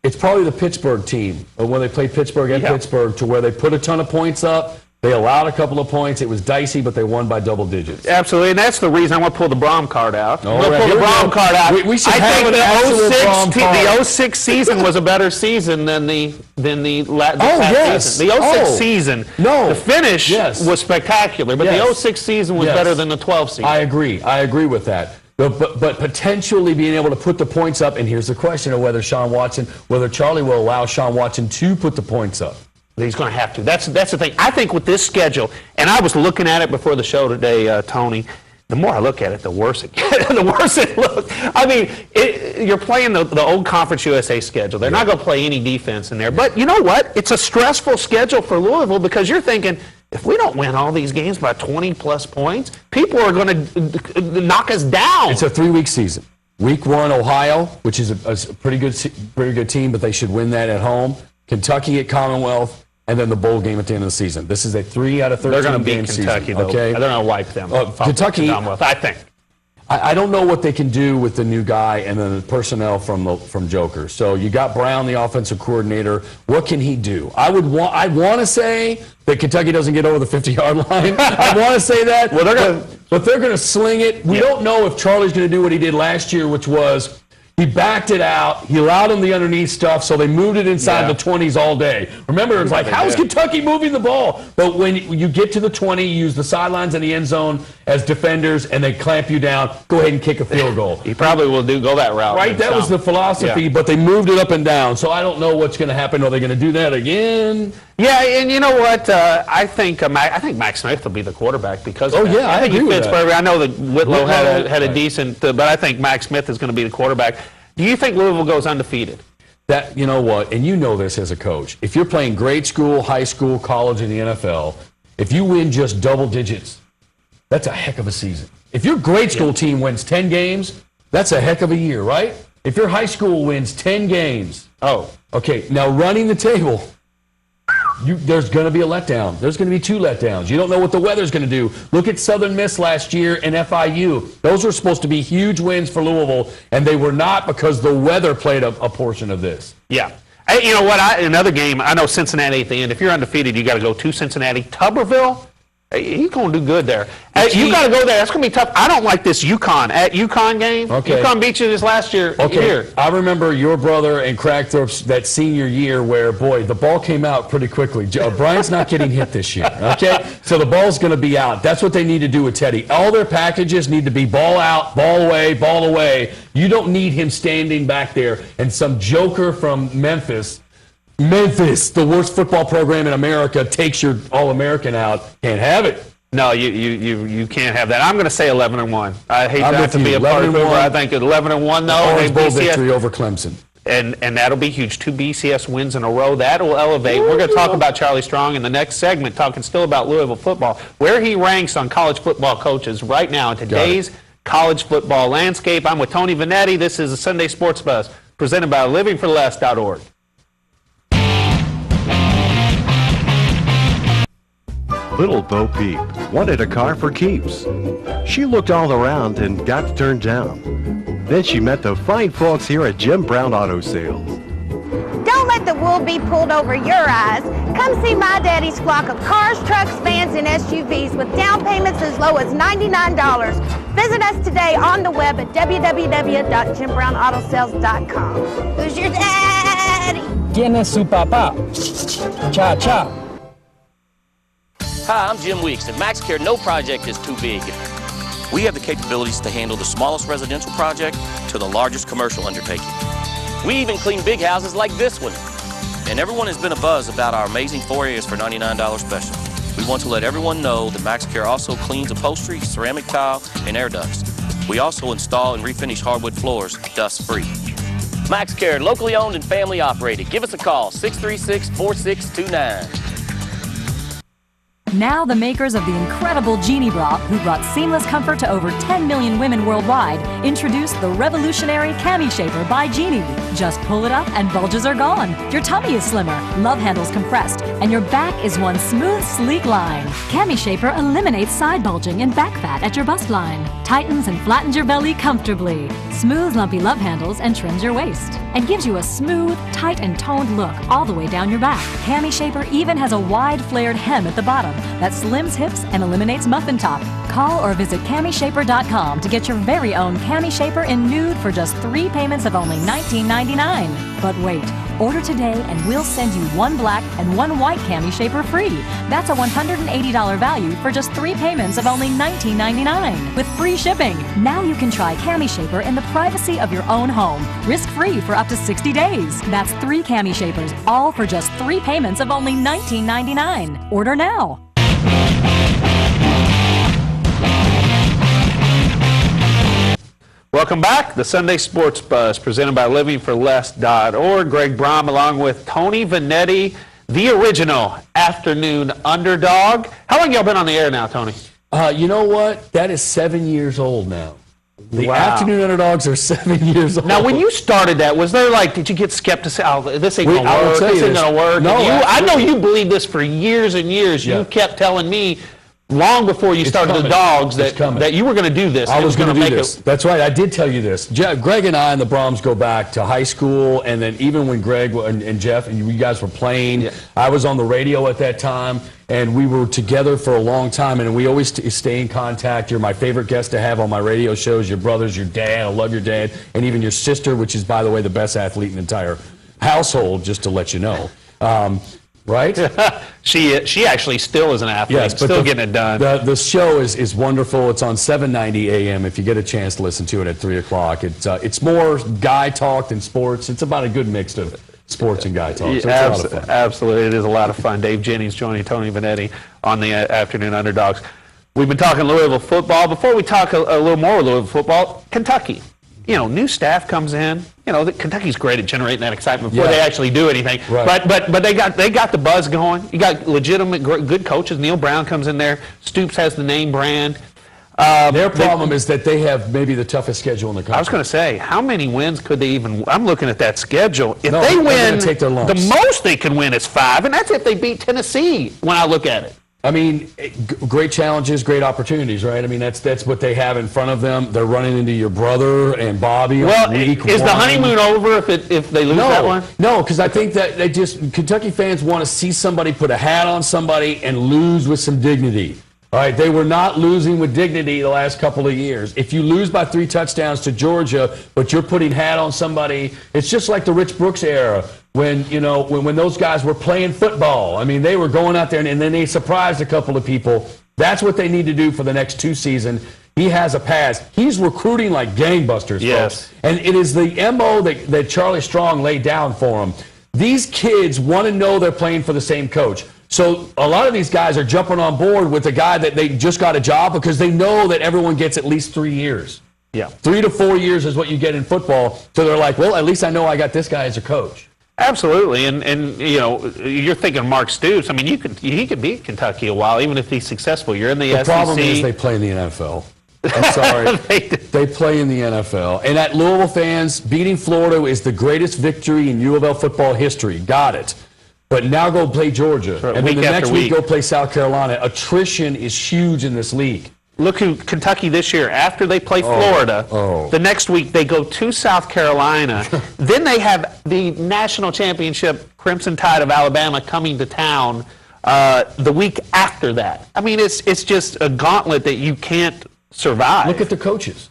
the Pittsburgh team. When they played Pittsburgh at Pittsburgh, to where they put a ton of points up. They allowed a couple of points. It was dicey, but they won by double digits. Absolutely, and that's the reason I want to pull the Brom card out. I'm going to pull the Brom card out. We should I have think an actual Brom card. the 06 season was a better season than the yes. season. The 06 season, the finish was spectacular, but the 06 season was better than the 12 season. I agree with that. But potentially being able to put the points up, and here's the question of whether Charlie will allow Sean Watson to put the points up. He's going to have to. That's the thing. I think with this schedule, and I was looking at it before the show today, Tony, the more I look at it, the worse it gets. The worse it looks. I mean, you're playing the old Conference USA schedule. They're not going to play any defense in there. But you know what? It's a stressful schedule for Louisville because you're thinking, if we don't win all these games by 20-plus points, people are going to knock us down. It's a 3-week season. Week 1, Ohio, which is a pretty good team, but they should win that at home. Kentucky at Commonwealth. And then the bowl game at the end of the season. This is a 3 out of 13 They're going to beat game Kentucky, season. though. Okay? They're going to wipe them. Kentucky, I think. I don't know what they can do with the new guy and then the personnel from Joker. So you got Brown, the offensive coordinator. What can he do? I want to say that Kentucky doesn't get over the 50-yard line. I want to say that. Well, but they're going to sling it. We don't know if Charlie's going to do what he did last year, which was he backed it out. He allowed them the underneath stuff, so they moved it inside the 20s all day. Remember, it was like, how is Kentucky moving the ball? But when you get to the 20, you use the sidelines and the end zone as defenders, and they clamp you down. Go ahead and kick a field goal. He probably will go that route. Right, that was the philosophy, but they moved it up and down. So I don't know what's going to happen. Are they going to do that again? Yeah, and you know what? I think Max Smith will be the quarterback because of that. I agree with that. I know that Whitlow had a decent, but I think Max Smith is going to be the quarterback. Do you think Louisville goes undefeated? That, you know what, and you know this as a coach. If you're playing grade school, high school, college, and the NFL, if you win just double digits, that's a heck of a season. If your grade school team wins 10 games, that's a heck of a year, right? If your high school wins 10 games, okay, now running the table, there's going to be a letdown. There's going to be 2 letdowns. You don't know what the weather's going to do. Look at Southern Miss last year and FIU. Those were supposed to be huge wins for Louisville, and they were not because the weather played a portion of this. Yeah. Hey, you know what? Another game, I know Cincinnati at the end. If you're undefeated, you got to go to Cincinnati. Tuberville, He's going to do good there. You got to go there. That's going to be tough. I don't like this UConn game. Okay. UConn beat you this last year. Okay. Here. I remember your brother and Cragthorpe's that senior year where, boy, the ball came out pretty quickly. Brian's not getting hit this year, okay? So the ball's going to be out. That's what they need to do with Teddy. All their packages need to be ball out, ball away, ball away. You don't need him standing back there and some joker from Memphis, the worst football program in America, takes your All-American out. Can't have it. No, you can't have that. I'm going to say 11-1. I hate to have to be a part of it, but I think 11-1 though. Orange Bowl victory over Clemson. And that'll be huge. 2 BCS wins in a row. That will elevate. We're going to talk about Charlie Strong in the next segment, talking still about Louisville football, where he ranks on college football coaches right now in today's college football landscape. I'm with Tony Vanetti. This is a Sunday Sports Buzz presented by livingforless.org. Little Bo Peep wanted a car for keeps. She looked all around and got turned down. Then she met the fine folks here at Jim Brown Auto Sales. Don't let the wool be pulled over your eyes. Come see my daddy's flock of cars, trucks, vans, and SUVs with down payments as low as $99. Visit us today on the web at www.jimbrownautoSales.com. Who's your daddy? ¿Quién es su papá? Cha cha. Hi, I'm Jim Weeks. At MaxCare, no project is too big. We have the capabilities to handle the smallest residential project to the largest commercial undertaking. We even clean big houses like this one. And everyone has been abuzz about our amazing 4 areas for $99 special. We want to let everyone know that MaxCare also cleans upholstery, ceramic tile, and air ducts. We also install and refinish hardwood floors dust-free. MaxCare, locally owned and family operated. Give us a call, 636-4629. Now the makers of the incredible Genie Bra, who brought seamless comfort to over 10 million women worldwide, introduce the revolutionary Cami Shaper by Genie. Just pull it up and bulges are gone. Your tummy is slimmer, love handles compressed, and your back is one smooth, sleek line. Cami Shaper eliminates side bulging and back fat at your bust line, tightens and flattens your belly comfortably, smooths lumpy love handles and trims your waist, and gives you a smooth, tight and toned look all the way down your back. Cami Shaper even has a wide flared hem at the bottom that slims hips and eliminates muffin top. Call or visit CamiShaper.com to get your very own Cami Shaper in nude for just 3 payments of only $19.99. But wait, order today and we'll send you 1 black and 1 white Cami Shaper free. That's a $180 value for just 3 payments of only $19.99 with free shipping. Now you can try Cami Shaper in the privacy of your own home, risk-free for up to 60 days. That's 3 Cami Shapers, all for just 3 payments of only $19.99. Order now. Welcome back. The Sunday Sports Buzz presented by livingforless.org. Greg Brom along with Tony Vanetti, the original afternoon underdog. How long y'all been on the air now, Tony? You know what? That is 7 years old now. The Wow. afternoon underdogs are 7 years old. Now, when you started that, was there like, did you get skeptical? Oh, this ain't going to I will work. tell This you ain't this. going to work. No, And I know absolutely. you believed this for years and years. Yeah. You kept telling me long before you started the coming. dogs It's coming. that you were going to do this. I was going to do make this. That's right. I did tell you this. Greg and I and the Broms go back to high school, and then even when Greg and Jeff and you guys were playing, I was on the radio at that time, and we were together for a long time, and we always stay in contact. You're my favorite guest to have on my radio shows. Your brothers, your dad. I love your dad, and even your sister, which is, by the way, the best athlete in the entire household, just to let you know. Right? She actually still is an athlete. Yes, but still getting it done. The show is wonderful. It's on 790 AM. If you get a chance to listen to it at 3 o'clock, it's more guy talk than sports. It's about a good mix of sports and guy talk. So it's a lot of fun. Absolutely, it is a lot of fun. Dave Jennings joining Tony Vanetti on the afternoon underdogs. We've been talking Louisville football. Before we talk a little more Louisville football, Kentucky. You know, new staff comes in. You know, Kentucky's great at generating that excitement before they actually do anything. Right. But they got the buzz going. You got legitimate good coaches. Neil Brown comes in there. Stoops has the name brand. Their problem is that they have maybe the toughest schedule in the country. I was going to say, how many wins could they even? I'm looking at that schedule. If No, they they're win, gonna take their lumps. the most they can win is 5, and that's if they beat Tennessee. When I look at it. I mean, great challenges, great opportunities, right? I mean, that's what they have in front of them. They're running into your brother and Bobby. Well, on week is the 1. honeymoon over if they lose that one? No, because I think that Kentucky fans want to see somebody put a hat on somebody and lose with some dignity. All right, they were not losing with dignity the last couple of years. If you lose by 3 touchdowns to Georgia, but you're putting hat on somebody, it's just like the Rich Brooks era when, you know, when those guys were playing football. I mean, they were going out there and then they surprised a couple of people. That's what they need to do for the next 2 seasons. He has a pass. He's recruiting like gangbusters, yes, folks. And it is the MO that Charlie Strong laid down for him. These kids want to know they're playing for the same coach. So a lot of these guys are jumping on board with the guy that they just got a job because they know that everyone gets at least 3 years. Yeah. 3 to 4 years is what you get in football. So they're like, well, at least I know I got this guy as a coach. Absolutely, and you know, you're thinking Mark Stoops. I mean, he could be at Kentucky a while, even if he's successful. You're in the SEC. The problem is they play in the NFL. I'm sorry. They play in the NFL. And at Louisville fans, beating Florida is the greatest victory in U of L football history. Got it. But now go play Georgia. And then the next week go play South Carolina. Attrition is huge in this league. Look who Kentucky this year, after they play Florida, the next week they go to South Carolina. Then they have the national championship Crimson Tide of Alabama coming to town the week after that. I mean, it's just a gauntlet that you can't survive. Look at the coaches.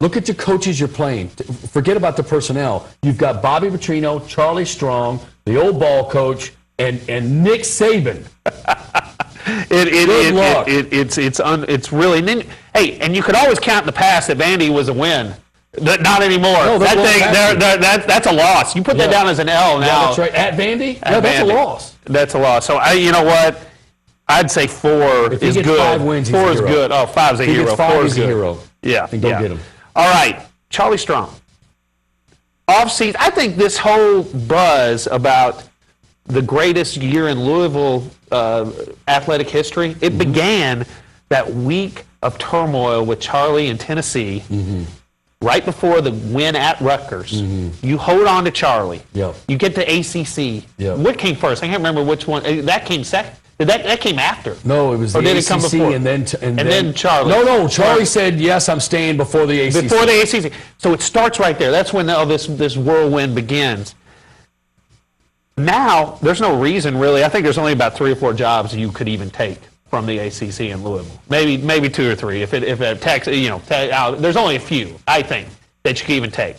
Look at the coaches you're playing. Forget about the personnel. You've got Bobby Petrino, Charlie Strong, the old ball coach, and Nick Saban. It's really. Hey, and you could always count in the past that Vandy was a win. Not anymore. No, that's a loss. You put that down as an L now. Yeah, that's right. At Vandy? Yeah, that's a loss. That's a loss. So, you know what? I'd say 4 is good. 5 wins, 4 is good. Oh, 5's a hero. 4 is a hero. Yeah. And go get him. All right. Charlie Strong. Off-season, I think this whole buzz about the greatest year in Louisville athletic history, it began that week of turmoil with Charlie in Tennessee, right before the win at Rutgers. You hold on to Charlie. You get to ACC. What came first? I can't remember which one. That came second. That came after. No, it was the ACC come before? and then Charlie. No, Charlie said, yes, I'm staying before the ACC. Before the ACC. So it starts right there. That's when all this whirlwind begins. Now, there's no reason, really. I think there's only about 3 or 4 jobs you could even take from the ACC in Louisville. Maybe 2 or 3. If it tax, there's only a few, I think, that you can even take.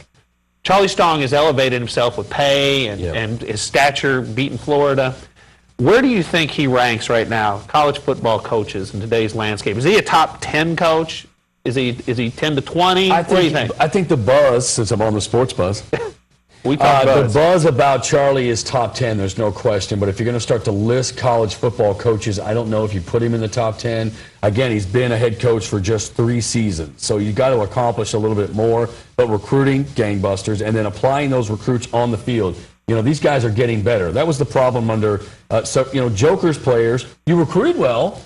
Charlie Strong has elevated himself with pay and his stature beating Florida. Where do you think he ranks right now, college football coaches in today's landscape? Is he a top 10 coach? Is he 10 to 20? What do you think? I think the buzz, since I'm on the sports buzz, we talk buzz. The buzz about Charlie is top 10, there's no question. But if you're going to start to list college football coaches, I don't know if you put him in the top 10. Again, he's been a head coach for just 3 seasons. So you got to accomplish a little bit more. But recruiting, gangbusters, and then applying those recruits on the field. You know, these guys are getting better. That was the problem under, Joker's players. You recruited well.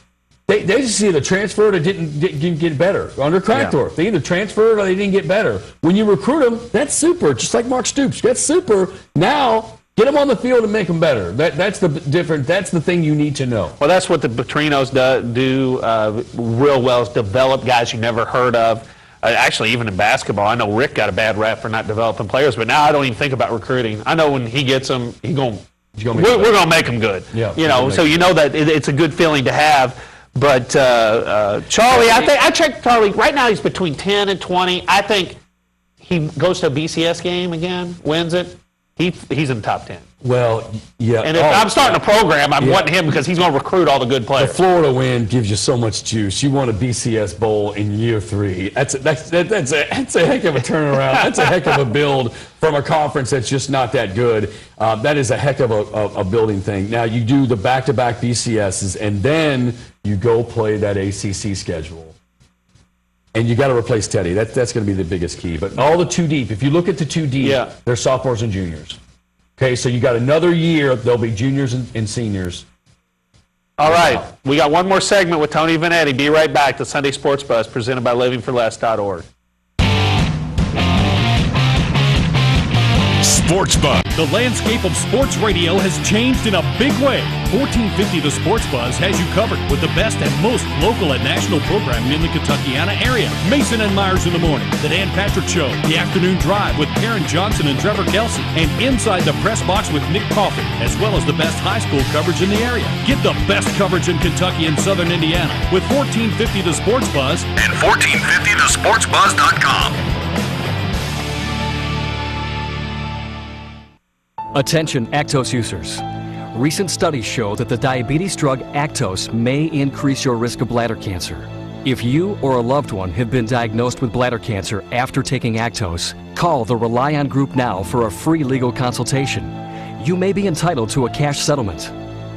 They just either transferred or didn't get better. Under Crackthorpe, they either transferred or they didn't get better. When you recruit them, that's super. Just like Mark Stoops, that's super. Now, get them on the field and make them better. That's the different. That's the thing you need to know. Well, that's what the Petrinos do real well, is develop guys you never heard of. Actually, even in basketball, I know Rick got a bad rap for not developing players, but now I don't even think about recruiting. I know when he gets them, we're going to make them good. Yeah, so you know that it's a good feeling to have. But Charlie, I checked Charlie. Right now, he's between 10 and 20. I think he goes to a BCS game again, wins it. He's in the top 10. Well, yeah. And if I'm starting a program, I'm wanting him because he's going to recruit all the good players. The Florida win gives you so much juice. You want a BCS bowl in year 3. That's a heck of a turnaround. That's a heck of a build from a conference that's just not that good. That is a heck of a building thing. Now you do the back-to-back BCSs, and then you go play that ACC schedule. And you got to replace Teddy. That's going to be the biggest key. But all the 2 deep, if you look at the 2 deep, they're sophomores and juniors. Okay, so you got another year. There'll be juniors and seniors. All right, we got one more segment with Tony Vanetti. Be right back to Sunday Sports Buzz, presented by livingforless.org. Sports Buzz. The landscape of sports radio has changed in a big way. 1450 The Sports Buzz has you covered with the best and most local and national programming in the Kentuckiana area. Mason and Myers in the morning, The Dan Patrick Show, The Afternoon Drive with Karen Johnson and Trevor Kelsey, and Inside the Press Box with Nick Coffey, as well as the best high school coverage in the area. Get the best coverage in Kentucky and Southern Indiana with 1450 The Sports Buzz and 1450thesportsbuzz.com. Attention Actos users. Recent studies show that the diabetes drug Actos may increase your risk of bladder cancer. If you or a loved one have been diagnosed with bladder cancer after taking Actos, call the Rely On Group now for a free legal consultation. You may be entitled to a cash settlement.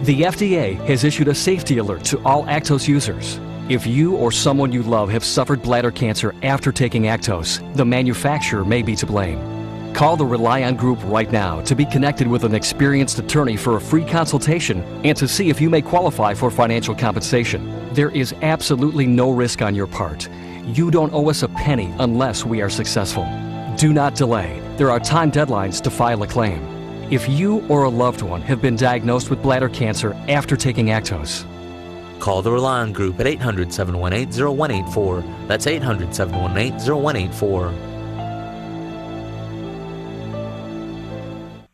The FDA has issued a safety alert to all Actos users. If you or someone you love have suffered bladder cancer after taking Actos, the manufacturer may be to blame. Call the Rely On Group right now to be connected with an experienced attorney for a free consultation and to see if you may qualify for financial compensation. There is absolutely no risk on your part. You don't owe us a penny unless we are successful. Do not delay. There are time deadlines to file a claim. If you or a loved one have been diagnosed with bladder cancer after taking Actos, call the Rely On Group at 800-718-0184. That's 800-718-0184.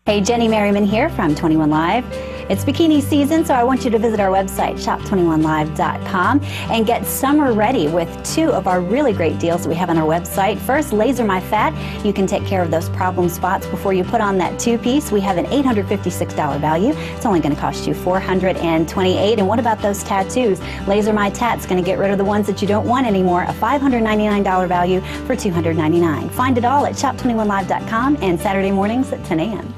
Hey, Jenny Merriman here from 21 Live. It's bikini season, so I want you to visit our website, shop21live.com, and get summer ready with two of our really great deals that we have on our website. First, Laser My Fat. You can take care of those problem spots before you put on that two-piece. We have an $856 value. It's only going to cost you $428. And what about those tattoos? Laser My Tat's going to get rid of the ones that you don't want anymore. A $599 value for $299. Find it all at shop21live.com and Saturday mornings at 10 a.m.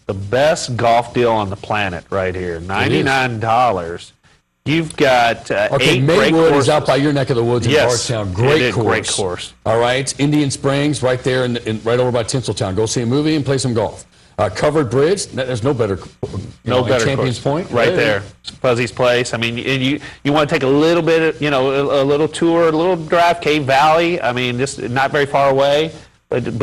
The best golf deal on the planet right here. $99. You've got eight great Maywood courses. is out by your neck of the woods in Yes, Bardstown. it Great is course. great course. All right. Indian Springs right there, right over by Tinseltown. Go see a movie and play some golf. Covered Bridge. There's no better, No better Champions course. Point. Right there. Fuzzy's Place. I mean, and you want to take a little bit, a little tour, a little drive, Cave Valley. I mean, just not very far away, but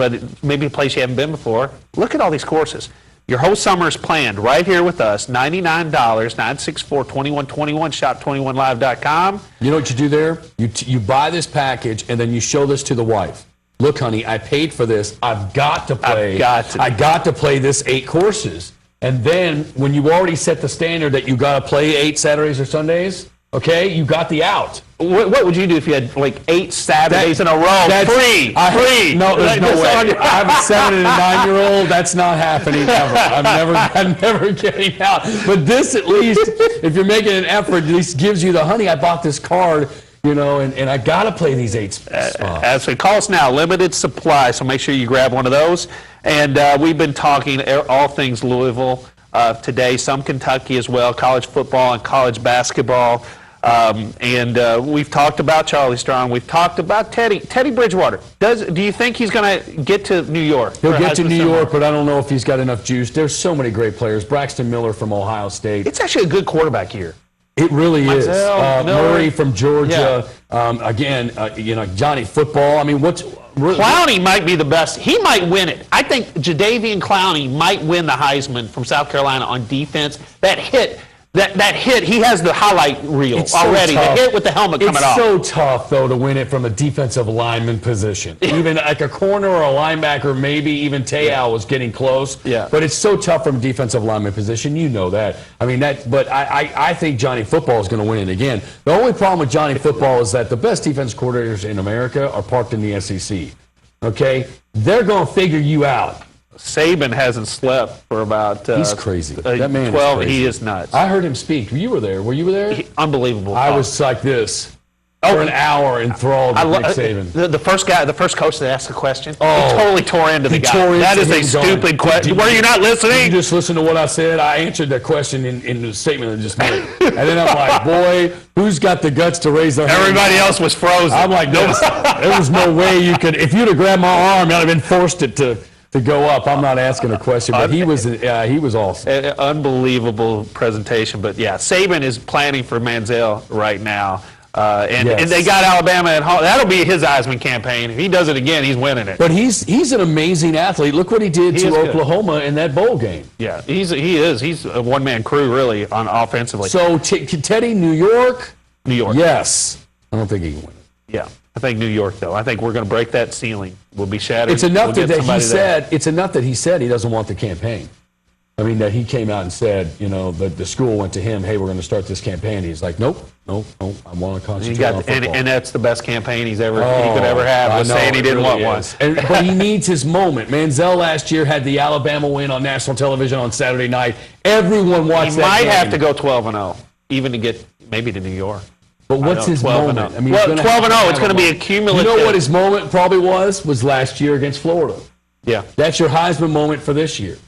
maybe a place you haven't been before. Look at all these courses. Your whole summer is planned right here with us. $99, 964-2121, shop21live.com. You know what you do there? You buy this package, and then you show this to the wife. Look, honey, I paid for this. I've got to play. I got to play this 8 courses. And then when you already set the standard that you got to play 8 Saturdays or Sundays, okay, you got the out. What would you do if you had like 8 Saturdays in a row? Free. No, there's no way. I have a 7 and a 9-year-old. That's not happening ever. I'm never getting out. But this, at least, if you're making an effort, at least gives you the honey. I bought this card. And I got to play these 8 spots. So call us now. Limited supply, so make sure you grab one of those. And we've been talking all things Louisville today, some Kentucky as well, college football and college basketball. We've talked about Charlie Strong. We've talked about Teddy Bridgewater. Do you think he's going to get to New York? He'll get to New York, but I don't know if he's got enough juice. There's so many great players. Braxton Miller from Ohio State. It's actually a good quarterback year. It really is. Miller. Murray from Georgia. Yeah. Johnny Football. I mean, Clowney might be the best. He might win it. I think Jadeveon Clowney might win the Heisman from South Carolina on defense. That hit, he has the highlight reel already. The hit with the helmet coming off. It's so tough, though, to win it from a defensive lineman position. Even like a corner or a linebacker, maybe even Te'o was getting close. Yeah. But it's so tough from a defensive lineman position. You know that. I mean, but I think Johnny Football is going to win it again. The only problem with Johnny Football is that the best defense coordinators in America are parked in the SEC. Okay? They're going to figure you out. Saban hasn't slept for about he's crazy. That man 12. is crazy. He is nuts. I heard him speak. You were there. Were you there? Unbelievable. I was like this for an hour enthralled with Nick Saban. The first coach that asked the question, he totally tore into the guy. That is a stupid question. Were you not listening? Did you just listen to what I said? I answered the question in the statement I just made. And then I'm like, boy, who's got the guts to raise their hand? Everybody else was frozen. I'm like, there was no way you could. If you'd have grabbed my arm, I'd have been forced it to go up. I'm not asking a question, but he was awesome. Unbelievable presentation. But yeah, Saban is planning for Manziel right now. And they got Alabama at home. That'll be his Heisman campaign. If he does it again, he's winning it. But he's an amazing athlete. Look what he did to Oklahoma in that bowl game. Yeah, he is. He's a one-man crew, really, on offensively. So, Teddy, New York? New York. Yes. I don't think he can win it. Yeah. I think New York, though. I think we're going to break that ceiling. We'll be shattered. It's enough that he said he doesn't want the campaign. I mean, that he came out and said, you know, the school went to him, hey, we're going to start this campaign. He's like, nope, I want to concentrate on football. And that's the best campaign he could ever have, was saying he didn't want one. But he needs his moment. Manziel last year had the Alabama win on national television on Saturday night. Everyone watched that game. He might have to go 12-0, even to get maybe to New York. But what's his moment? I mean, 12-0, it's going to be a cumulative. You know what his moment probably was last year against Florida. Yeah. That's your Heisman moment for this year.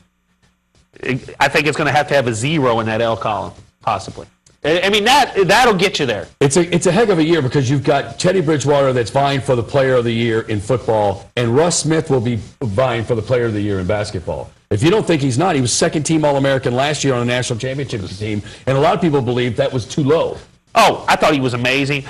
I think it's going to have a 0 in that L column, possibly. I mean, that'll get you there. It's a heck of a year because you've got Teddy Bridgewater that's vying for the Player of the Year in football, and Russ Smith will be vying for the Player of the Year in basketball. If you don't think he's not, he was second-team All-American last year on a national championship team, and a lot of people believe that was too low. Oh, I thought he was amazing.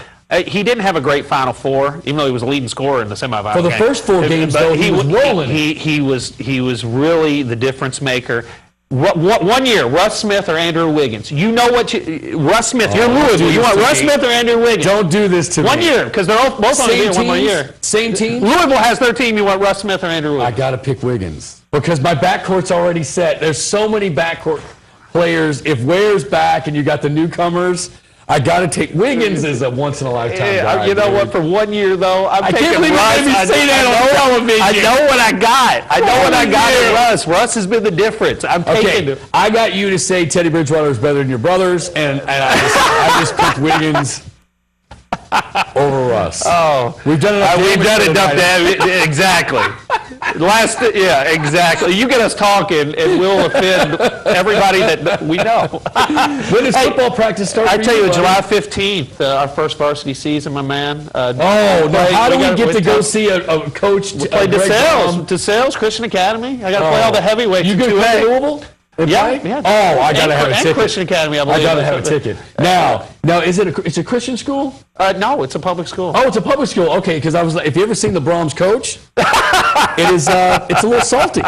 He didn't have a great Final Four, even though he was a leading scorer in the semifinal. For the first 4 games, though, he was rolling. He was really the difference maker. 1 year, Russ Smith or Andrew Wiggins. You know what? Russ Smith, you're Louisville. You want Russ Smith or Andrew Wiggins? Don't do this to me. 1 year, because they're both only here 1 more year. Same team? Louisville has their team. You want Russ Smith or Andrew Wiggins? I got to pick Wiggins because my backcourt's already set. There's so many backcourt players. If Ware's back and you got the newcomers, I got to take Wiggins as a once-in-a-lifetime guy. You know what? For 1 year, though, I'm taking Russ. I say that on television. I know what I got. I know what I got in Russ. Russ has been the difference. I'm taking him. I got you to say Teddy Bridgewater is better than your brothers, and I just picked Wiggins over Russ. Oh, we've done enough. We've done enough damage. Exactly. Exactly. You get us talking, and we'll offend everybody that we know. When does football practice start? I tell you, July 15th, our first varsity season, my man. How do we get to go see a coach? Play DeSales Christian Academy. I got to play all the heavyweights. You going to play Louisville? Yeah. Oh, I got to have a ticket. Christian Academy, I believe. I got to have a ticket. Now, is it's a Christian school? No, it's a public school. Oh, it's a public school. Okay, because I was like, if you ever seen the Brahms coach, it's a little salty.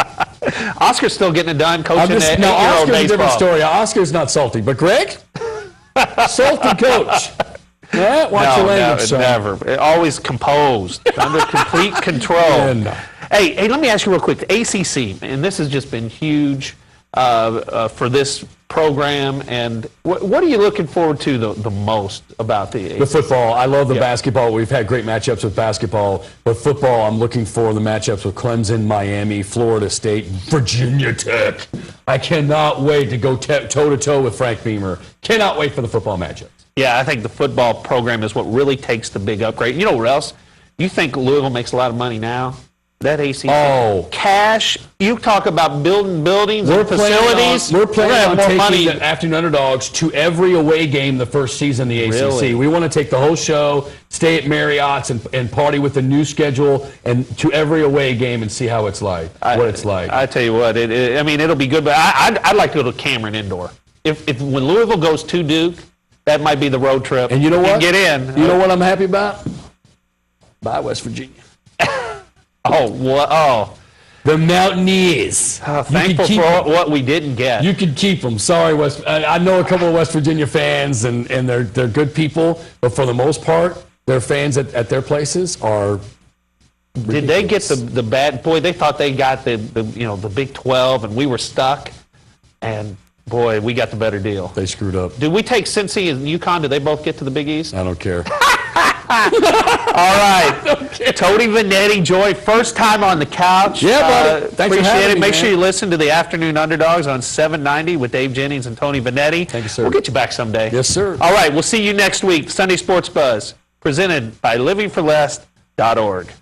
Oscar's still getting it done, coaching at 8-year-old baseball. Oscar's a different story. Oscar's not salty, but Greg, salty coach. Yeah, watch your language, son. Never. Always composed, under complete control. Hey, let me ask you real quick. The ACC, and this has just been huge for this program. And what are you looking forward to the most about the ACC? The football. I love the basketball. We've had great matchups with basketball. But football, I'm looking for the matchups with Clemson, Miami, Florida State, Virginia Tech. I cannot wait to go toe-to-toe with Frank Beamer. Cannot wait for the football matchups. Yeah, I think the football program is what really takes the big upgrade. You know what else? You think Louisville makes a lot of money now? That ACC cash. You talk about building buildings and facilities. We're planning on taking the afternoon underdogs to every away game the first season of the ACC. Really? We want to take the whole show, stay at Marriott's, and party with the new schedule, and to every away game and see how it's like. I tell you what, it'll be good. But I'd like to go to Cameron Indoor. If when Louisville goes to Duke, that might be the road trip. And you know what? Get in. You know what I'm happy about? Bye, West Virginia. The Mountaineers. Thankful for what we didn't get. You can keep them. Sorry, I know a couple of West Virginia fans, and they're good people, but for the most part, their fans at their places are ridiculous. Did they get the bad? Boy, they thought they got the Big 12, and we were stuck. And boy, we got the better deal. They screwed up. Did we take Cincy and UConn? Did they both get to the Big East? I don't care. All right. Tony Vanetti, Joy, first time on the couch. Yeah, buddy. Thanks for having me, Make man. sure you listen to the Afternoon Underdogs on 790 with Dave Jennings and Tony Vanetti. Thank you, sir. We'll get you back someday. Yes, sir. All right. We'll see you next week. Sunday Sports Buzz, presented by livingforless.org.